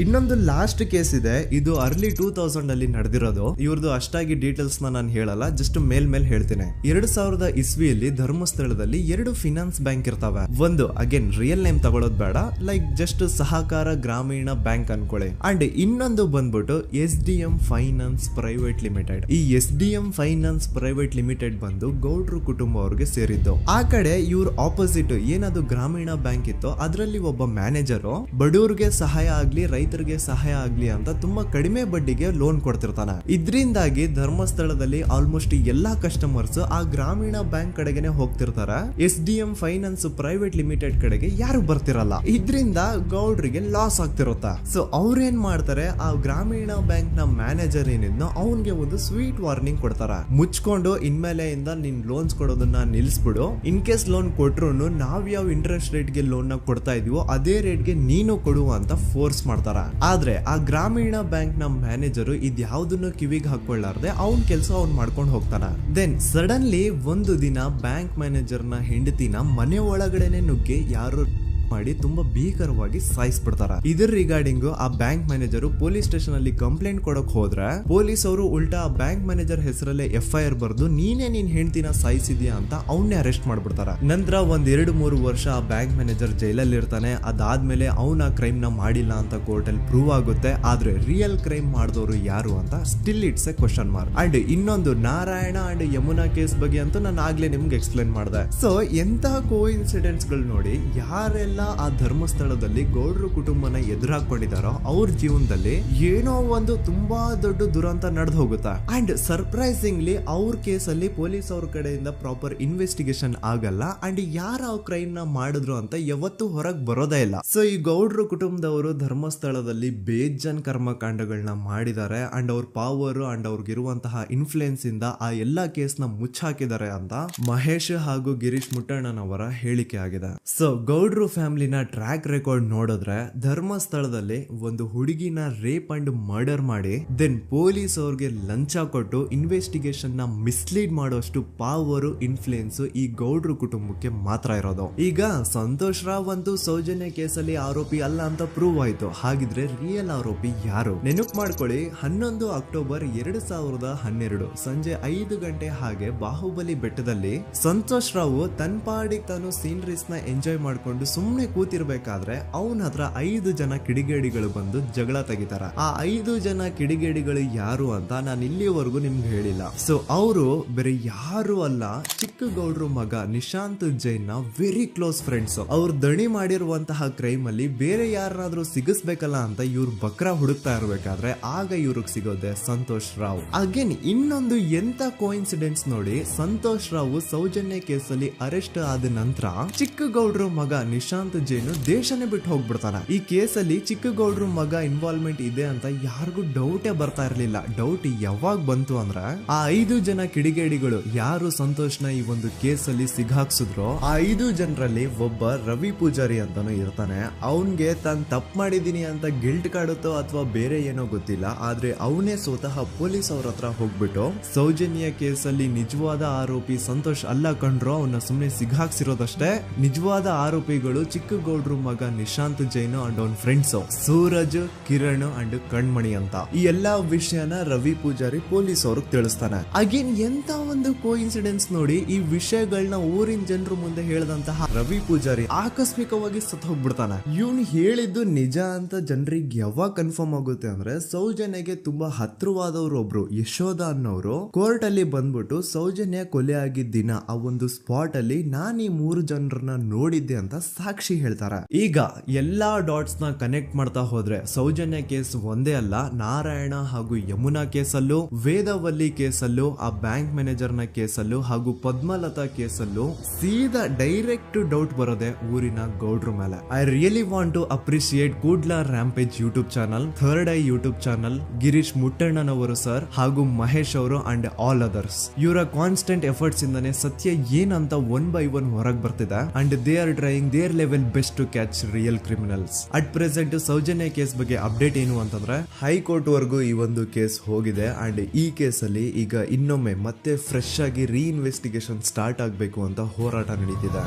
ಇನ್ನೊಂದು ಲಾಸ್ಟ್ ಕೇಸ್ ಇದೆ, ಇದು ಅರ್ಲಿ 2000 ಅಲ್ಲಿ ನಡೆದಿರೋದು. ಇವ್ರದ್ದು ಅಷ್ಟಾಗಿ ಡೀಟೇಲ್ಸ್ ನಾನು ಹೇಳಲ್ಲ, ಜಸ್ಟ್ ಮೇಲ್ ಹೇಳ್ತೀನಿ. 2000 ಇಸ್ವಿಯಲ್ಲಿ ಧರ್ಮಸ್ಥಳದಲ್ಲಿ 2 ಫಿನಾನ್ಸ್ ಬ್ಯಾಂಕ್ ಇರ್ತಾವೆ. ಒಂದು ಅಗೇನ್ ರಿಯಲ್ ನೇಮ್ ತಗೊಳ್ಳೋದು ಬೇಡ, ಲೈಕ್ ಜಸ್ಟ್ ಸಹಕಾರ ಗ್ರಾಮೀಣ ಬ್ಯಾಂಕ್ ಅನ್ಕೊಳ್ಳಿ. ಅಂಡ್ ಇನ್ನೊಂದು ಬಂದ್ಬಿಟ್ಟು SDM ಫೈನಾನ್ಸ್ ಪ್ರೈವೇಟ್ ಲಿಮಿಟೆಡ್. ಈ SDM ಫೈನಾನ್ಸ್ ಪ್ರೈವೇಟ್ ಲಿಮಿಟೆಡ್ ಬಂದು ಗೌಡ್ರು ಕುಟುಂಬ ಅವ್ರಿಗೆ ಸೇರಿದ್ದು. ಆ ಕಡೆ ಇವ್ರ ಆಪೋಸಿಟ್ ಏನದು ಗ್ರಾಮೀಣ ಬ್ಯಾಂಕ್ ಇತ್ತು, ಅದರಲ್ಲಿ ಒಬ್ಬ ಮ್ಯಾನೇಜರು ಬಡವ್ರಿಗೆ ಸಹಾಯ ಆಗ್ಲಿ ರೈತರಿಗೆ ಸಹಾಯ ಆಗ್ಲಿ ಅಂತ ತುಂಬಾ ಕಡಿಮೆ ಬಡ್ಡಿಗೆ ಲೋನ್ ಕೊಡ್ತಿರ್ತಾನೆ. ಇದರಿಂದಾಗಿ ಧರ್ಮಸ್ಥಳದಲ್ಲಿ ಆಲ್ಮೋಸ್ಟ್ ಎಲ್ಲಾ ಕಸ್ಟಮರ್ಸ್ ಆ ಗ್ರಾಮೀಣ ಬ್ಯಾಂಕ್ ಕಡೆಗೆ ಹೋಗ್ತಿರ್ತಾರ. SDM ಫೈನಾನ್ಸ್ ಪ್ರೈವೇಟ್ ಲಿಮಿಟೆಡ್ ಕಡೆಗೆ ಯಾರು ಬರ್ತಿರಲ್ಲ. ಇದರಿಂದ ಗೌಡ್ರಿಗೆ ಲಾಸ್ ಆಗ್ತಿರುತ್ತಾ. ಸೊ ಅವ್ರೇನ್ ಮಾಡ್ತಾರೆ, ಆ ಗ್ರಾಮೀಣ ಬ್ಯಾಂಕ್ ನ ಮ್ಯಾನೇಜರ್ ಏನಿದ್ನೋ ಅವನ್ಗೆ ಒಂದು ಸ್ವೀಟ್ ವಾರ್ನಿಂಗ್ ಕೊಡ್ತಾರ. ಮುಚ್ಕೊಂಡು ಇನ್ಮೇಲೆ ಇಂದ ನಿನ್ ಲೋನ್ಸ್ ಕೊಡೋದನ್ನ ನಿಲ್ಸ್ಬಿಡು. ಇನ್ ಕೇಸ್ ಲೋನ್ ಕೊಟ್ರು ನಾವ್ ಯಾವ ಇಂಟ್ರೆಸ್ಟ್ ರೇಟ್ ಗೆ ಲೋನ್ ನ ಕೊಡ್ತಾ ಇದೀವೋ ಅದೇ ರೇಟ್ ಗೆ ನೀನು ಕೊಡುವ ಅಂತ ಫೋರ್ಸ್ ಮಾಡ್ತಾರ. ಆದ್ರೆ ಆ ಗ್ರಾಮೀಣ ಬ್ಯಾಂಕ್ ನ ಮ್ಯಾನೇಜರ್ ಇದ್ಯಾವುದನ್ನು ಕಿವಿಗೆ ಹಾಕೊಳ್ಳಾರ್ದೆ ಅವನ್ ಕೆಲಸ ಅವ್ನ್ ಮಾಡ್ಕೊಂಡು ಹೋಗ್ತಾನ. ದೆನ್ ಸಡನ್ಲಿ ಒಂದು ದಿನ ಬ್ಯಾಂಕ್ ಮ್ಯಾನೇಜರ್ ನ ಹೆಂಡತಿನ ಮನೆ ಒಳಗಡೆನೆ ನುಗ್ಗಿ ಯಾರು ಮಾಡಿ ತುಂಬಾ ಭೀಕರವಾಗಿ ಸಾಯಿಸ್ಬಿಡ್ತಾರ. ಇದರ ರಿಗಾರ್ಡಿಂಗ್ ಆ ಬ್ಯಾಂಕ್ ಮ್ಯಾನೇಜರ್ ಪೊಲೀಸ್ ಸ್ಟೇಷನ್ ಅಲ್ಲಿ ಕಂಪ್ಲೇಂಟ್ ಕೊಡಕ್ ಹೋದ್ರೆ ಪೊಲೀಸ್ ಅವರು ಉಲ್ಟಾ ಆ ಬ್ಯಾಂಕ್ ಮ್ಯಾನೇಜರ್ ಹೆಸರಲ್ಲೇ FIR ಬರ್ದು ನೀನೇ ನಿನ್ ಹೆಂಡತಿನ ಸಾಯಿಸಿದ್ಯಾ ಅಂತ ಅವನ್ನೇ ಅರೆಸ್ಟ್ ಮಾಡ್ಬಿಡ್ತಾರ. ನಂತರ 1-2-3 ವರ್ಷ ಆ ಬ್ಯಾಂಕ್ ಮ್ಯಾನೇಜರ್ ಜೈಲಲ್ಲಿ ಇರ್ತಾನೆ. ಅದಾದ್ಮೇಲೆ ಅವನ ಕ್ರೈಮ್ ನ ಮಾಡಿಲ್ಲ ಅಂತ ಕೋರ್ಟ್ ಅಲ್ಲಿ ಪ್ರೂವ್ ಆಗುತ್ತೆ. ಆದ್ರೆ ರಿಯಲ್ ಕ್ರೈಮ್ ಮಾಡಿದವರು ಯಾರು ಅಂತ still it's A question mark. And ಇನ್ನೊಂದು ನಾರಾಯಣ ಅಂಡ್ ಯಮುನಾ ಕೇಸ್ ಬಗ್ಗೆ ಅಂತೂ ನಾನು ಆಗ್ಲೇ ನಿಮ್ಗೆ ಎಕ್ಸ್ಪ್ಲೇನ್ ಮಾಡಿದೆ. ಸೊ ಎಂತಹ ಕೋ ಇನ್ಸಿಡೆಂಟ್ಸ್ ಗಳು ನೋಡಿ, ಯಾರೆಲ್ಲ ಆ ಧರ್ಮಸ್ಥಳದಲ್ಲಿ ಗೌಡ್ರು ಕುಟುಂಬನ ಎದುರಾಕೊಂಡಿದಾರೋ ಅವ್ರ ಜೀವನದಲ್ಲಿ ಏನೋ ಒಂದು ತುಂಬಾ ದೊಡ್ಡ ದುರಂತ ನಡೆದು ಹೋಗುತ್ತಾ. ಅಂಡ್ ಸರ್ಪ್ರೈಸಿಂಗ್ಲಿ ಅವ್ರ ಕೇಸಲ್ಲಿ ಪೊಲೀಸ್ ಅವ್ರ ಕಡೆಯಿಂದ ಪ್ರಾಪರ್ ಇನ್ವೆಸ್ಟಿಗೇಷನ್ ಆಗಲ್ಲ. ಅಂಡ್ ಯಾರ ಆ ಕ್ರೈಮ್ ನ ಮಾಡಿದ್ರು ಅಂತ ಯಾವತ್ತೂ ಹೊರಗೆ ಬರೋದೇ ಇಲ್ಲ. ಸೊ ಈ ಗೌಡ್ರು ಕುಟುಂಬದವರು ಧರ್ಮಸ್ಥಳದಲ್ಲಿ ಬೇಜನ್ ಕರ್ಮಕಾಂಡಗಳನ್ನ ಮಾಡಿದ್ದಾರೆ. ಅಂಡ್ ಅವ್ರ ಪವರ್ ಅಂಡ್ ಅವ್ರಿಗಿರುವಂತಹ ಇನ್ಫ್ಲೂಯೆನ್ಸ್ ಇಂದ ಆ ಎಲ್ಲಾ ಕೇಸ್ ನ ಮುಚ್ಚಾಕಿದ್ದಾರೆ ಅಂತ ಮಹೇಶ್ ಹಾಗೂ ಗಿರೀಶ್ ಮುಟ್ಟಣ್ಣನವರ ಹೇಳಿಕೆ ಆಗಿದೆ. ಸೊ ಗೌಡ್ರು ಫ್ಯಾಮಿಲಿನ ಟ್ರ್ಯಾಕ್ ರೆಕಾರ್ಡ್ ನೋಡಿದ್ರೆ ಧರ್ಮಸ್ಥಳದಲ್ಲಿ ಒಂದು ಹುಡುಗಿನ ರೇಪ್ ಅಂಡ್ ಮರ್ಡರ್ ಮಾಡಿ ದೆನ್ ಪೊಲೀಸ್ ಅವ್ರಿಗೆ ಲಂಚ ಕೊಟ್ಟು ಇನ್ವೆಸ್ಟಿಗೇಷನ್ ನ ಮಿಸ್ಲೀಡ್ ಮಾಡೋಷ್ಟು ಪವರ್ ಇನ್ಫ್ಲೂಯೆನ್ಸ್ ಈ ಗೌಡ್ರು ಕುಟುಂಬಕ್ಕೆ ಮಾತ್ರ ಇರೋದು. ಈಗ ಸಂತೋಷ್ ರಾವ್ ಅಂತೂ ಸೌಜನ್ಯ ಕೇಸಲ್ಲಿ ಆರೋಪಿ ಅಲ್ಲ ಅಂತ ಪ್ರೂವ್ ಆಯ್ತು. ಹಾಗಿದ್ರೆ ರಿಯಲ್ ಆರೋಪಿ ಯಾರು? ನೆನಪು ಮಾಡ್ಕೊಳ್ಳಿ, 11 ಅಕ್ಟೋಬರ್ 2012 ಸಂಜೆ 5 ಗಂಟೆ ಹಾಗೆ ಬಾಹುಬಲಿ ಬೆಟ್ಟದಲ್ಲಿ ಸಂತೋಷ್ ರಾವ್ ತನ್ನ ಪಾಡಿಗೆ ತಾನು ಸೀನರೀಸ್ ನ ಎಂಜಾಯ್ ಮಾಡ್ಕೊಂಡು ಸುಮ್ಮನೆ ಕೂತಿರ್ಬೇಕಾದ್ರೆ ಅವನ ಹತ್ರ 5 ಜನ ಕಿಡಿಗೇಡಿಗಳು ಬಂದು ಜಗಳ ತೆಗಿತಾರ. ಆ 5 ಜನ ಕಿಡಿಗೇಡಿಗಳು ಯಾರು ಅಂತ ನಾನು ಇಲ್ಲಿವರೆಗೂ ನಿಮ್ಗೆ ಹೇಳಿಲ್ಲ. ಸೊ ಅವರು ಬೇರೆ ಯಾರು ಅಲ್ಲ, ಚಿಕ್ಕ ಗೌಡ್ರು ಮಗ ನಿಶಾಂತ್ ಜೈನ್ ನ ವೆರಿ ಕ್ಲೋಸ್ ಫ್ರೆಂಡ್ಸ್. ಅವ್ರು ದಣಿ ಮಾಡಿರುವಂತಹ ಕ್ರೈಮ್ ಅಲ್ಲಿ ಬೇರೆ ಯಾರನ್ನಾದ್ರೂ ಸಿಗಿಸ್ಬೇಕಲ್ಲ ಅಂತ ಇವ್ರು ಬಕ್ರ ಹುಡುಕ್ತಾ ಇರ್ಬೇಕಾದ್ರೆ ಆಗ ಇವ್ರಿಗೆ ಸಿಗೋದೆ ಸಂತೋಷ್ ರಾವ್. ಅಗೇನ್ ಇನ್ನೊಂದು ಎಂತ ಕೋಇನ್ಸಿಡೆನ್ಸ್ ನೋಡಿ, ಸಂತೋಷ್ ರಾವ್ ಸೌಜನ್ಯ ಕೇಸಲ್ಲಿ ಅರೆಸ್ಟ್ ಆದ ನಂತರ ಚಿಕ್ಕ ಗೌಡ್ರು ಮಗ ನಿಶಾಂತ್ ಜೈನ್ ದೇಶನೇ ಬಿಟ್ಟು ಹೋಗ್ಬಿಡ್ತಾನ. ಈ ಕೇಸಲ್ಲಿ ಚಿಕ್ಕ ಗೌಡ್ರು ಮಗ ಇನ್ವಾಲ್ವ್ಮೆಂಟ್ ಇದೆ ಅಂತ ಯಾರಿಗೂ ಡೌಟೇ ಬರ್ತಾ ಇರ್ಲಿಲ್ಲ. ಡೌಟ್ ಯಾವಾಗ ಬಂತು ಅಂದ್ರೆ ಆ 5 ಜನ ಕಿಡಿಗೇಡಿಗಳು ಯಾರು ಸಂತೋಷ್ನ ಈ ಒಂದು ಕೇಸಲ್ಲಿ ಸಿಗಾಕ್ಸಿದ್ರು ಆ 5 ಜನರಲ್ಲಿ ಒಬ್ಬ ರವಿ ಪೂಜಾರಿ ಅಂತಾನು ಇರ್ತಾನೆ. ಅವನ್ಗೆ ತಾನು ತಪ್ಪು ಮಾಡಿದೀನಿ ಅಂತ ಗಿಲ್ಟ್ ಕಾಡುತ್ತೋ ಅಥವಾ ಬೇರೆ ಏನೋ ಗೊತ್ತಿಲ್ಲ, ಆದ್ರೆ ಅವನೇ ಸ್ವತಃ ಪೊಲೀಸ್ ಅವ್ರ ಹತ್ರ ಹೋಗ್ಬಿಟ್ಟು ಸೌಜನ್ಯ ಕೇಸಲ್ಲಿ ನಿಜವಾದ ಆರೋಪಿ ಸಂತೋಷ್ ಅಲ್ಲ ಕಂಡ್ರು, ಅವನ್ನ ಸುಮ್ನೆ ಸಿಗಾಕ್ಸಿರೋದಷ್ಟೇ, ನಿಜವಾದ ಆರೋಪಿಗಳು ಚಿಕ್ಕ ಗೌಡ್ರು ಮಗ ನಿಶಾಂತ್ ಜೈನ್ ಅಂಡ್ ಅವನ್ ಫ್ರೆಂಡ್ಸ್ ಸೂರಜ್, ಕಿರಣ್ ಅಂಡ್ ಕಣ್ಮಣಿ ಅಂತ. ಈ ಎಲ್ಲಾ ವಿಷಯನ ರವಿ ಪೂಜಾರಿ ಪೊಲೀಸ್ ಅವ್ರಿಗೆ ತಿಳಿಸ್ತಾನೆ. ಅಗೇನ್ ಎಂತ ಒಂದು ಕೋಇನ್ಸಿಡೆನ್ಸ್ ನೋಡಿ, ಈ ವಿಷಯಗಳನ್ನ ಊರಿನ ಜನರು ಮುಂದೆ ಹೇಳಿದಂತಹ ರವಿ ಪೂಜಾರಿ ಆಕಸ್ಮಿಕವಾಗಿ ಸತ್ ಹೋಗ್ಬಿಡ್ತಾನೆ. ಇವನು ಹೇಳಿದ್ದು ನಿಜ ಅಂತ ಜನರಿಗೆ ಯಾವಾಗ ಕನ್ಫರ್ಮ್ ಆಗುತ್ತೆ ಅಂದ್ರೆ ಸೌಜನ್ಯಗೆ ತುಂಬಾ ಹತ್ರವಾದವ್ರು ಒಬ್ರು ಯಶೋಧ ಅನ್ನೋರು ಕೋರ್ಟ್ ಅಲ್ಲಿ ಬಂದ್ಬಿಟ್ಟು ಸೌಜನ್ಯ ಕೊಲೆ ಆಗಿದ್ದ ದಿನ ಆ ಒಂದು ಸ್ಪಾಟ್ ಅಲ್ಲಿ ನಾನು ಈ 3 ಜನರನ್ನ ನೋಡಿದ್ದೆ ಅಂತ ಸಾಕ್ಷಿ ಹೇಳ್ತಾರ. ಈಗ ಎಲ್ಲಾ ಡಾಟ್ಸ್ ನ ಕನೆಕ್ಟ್ ಮಾಡ್ತಾ ಹೋದ್ರೆ ಸೌಜನ್ಯ ಕೇಸ್ ಒಂದೇ ಅಲ್ಲ, ನಾರಾಯಣ ಹಾಗೂ ಯಮುನಾ ಕೇಸಲ್ಲೂ, ವೇದವಲ್ಲಿ ಕೇಸಲ್ಲೂ, ಆ ಬ್ಯಾಂಕ್ ಮ್ಯಾನೇಜರ್ ನ ಕೇಸಲ್ಲೂ ಹಾಗೂ ಪದ್ಮಲತಾ ಕೇಸಲ್ಲೂ ಸೀದಾ ಡೈರೆಕ್ಟ್ ಡೌಟ್ ಬರೋದೆ ಊರಿನ ಗೌಡ್ರ ಮೇಲೆ. I really want to appreciate Kudla rampage YouTube channel, third eye YouTube channel, Girish ಮುಟ್ಟಣ್ಣನವರು ಸರ್ ಹಾಗೂ ಮಹೇಶ್ ಅವರು ಅಂಡ್ ಆಲ್ ಅದರ್ಸ್. ಇವರ ಕಾನ್ಸ್ಟೆಂಟ್ ಎಫರ್ಟ್ಸ್ ಇಂದಾನೆ ಸತ್ಯ ಏನಂತ 1 by 1 ಹೊರಗೆ ಬರ್ತಿದೆ and they are trying their level best to catch real criminals. At present Sowjanya case ಬಗ್ಗೆ ಅಪ್ಡೇಟ್ ಏನು ಅಂತಂದ್ರೆ ಹೈಕೋರ್ಟ್ ವರೆಗೂ ಈ ಒಂದು ಕೇಸ್ ಹೋಗಿದೆ ಅಂಡ್ ಈ ಕೇಸಲ್ಲಿ ಈಗ ಇನ್ನೊಮ್ಮೆ ಮತ್ತೆ ಫ್ರೆಶ್ ಆಗಿ ರೀಇನ್ವೆಸ್ಟಿಗೇಷನ್ ಸ್ಟಾರ್ಟ್ ಆಗಬೇಕು ಅಂತ ಹೋರಾಟ ನಡೀತಿದೆ.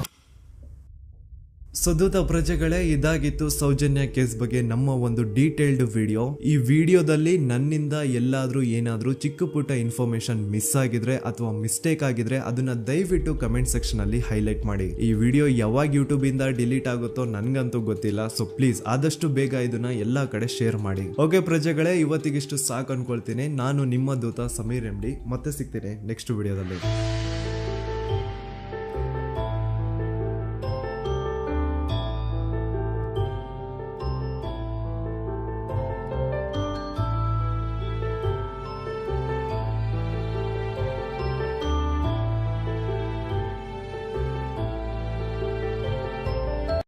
ಸುದೂತ ಪ್ರಜೆಗಳೇ, ಇದಾಗಿತ್ತು ಸೌಜನ್ಯ ಕೇಸ್ ಬಗ್ಗೆ ನಮ್ಮ ಒಂದು ಡೀಟೇಲ್ಡ್ ವಿಡಿಯೋ. ಈ ವಿಡಿಯೋದಲ್ಲಿ ನನ್ನಿಂದ ಎಲ್ಲಾದ್ರೂ ಏನಾದ್ರೂ ಚಿಕ್ಕ ಪುಟ್ಟ ಇನ್ಫಾರ್ಮೇಶನ್ ಮಿಸ್ ಆಗಿದ್ರೆ ಅಥವಾ ಮಿಸ್ಟೇಕ್ ಆಗಿದ್ರೆ ಅದನ್ನ ದಯವಿಟ್ಟು ಕಮೆಂಟ್ ಸೆಕ್ಷನ್ ಅಲ್ಲಿ ಹೈಲೈಟ್ ಮಾಡಿ. ಈ ವಿಡಿಯೋ ಯಾವಾಗ ಯೂಟ್ಯೂಬ್ ಇಂದ ಡಿಲೀಟ್ ಆಗುತ್ತೋ ನನ್ಗಂತೂ ಗೊತ್ತಿಲ್ಲ. ಸೊ ಪ್ಲೀಸ್ ಆದಷ್ಟು ಬೇಗ ಇದನ್ನ ಎಲ್ಲಾ ಕಡೆ ಶೇರ್ ಮಾಡಿ. ಓಕೆ ಪ್ರಜೆಗಳೇ, ಇವತ್ತಿಗಿಷ್ಟು ಸಾಕು ಅನ್ಕೊಳ್ತೀನಿ. ನಾನು ನಿಮ್ಮ ದೂತ ಸಮೀರ್ MD. ಮತ್ತೆ ಸಿಗ್ತೀನಿ ನೆಕ್ಸ್ಟ್ ವಿಡಿಯೋದಲ್ಲಿ.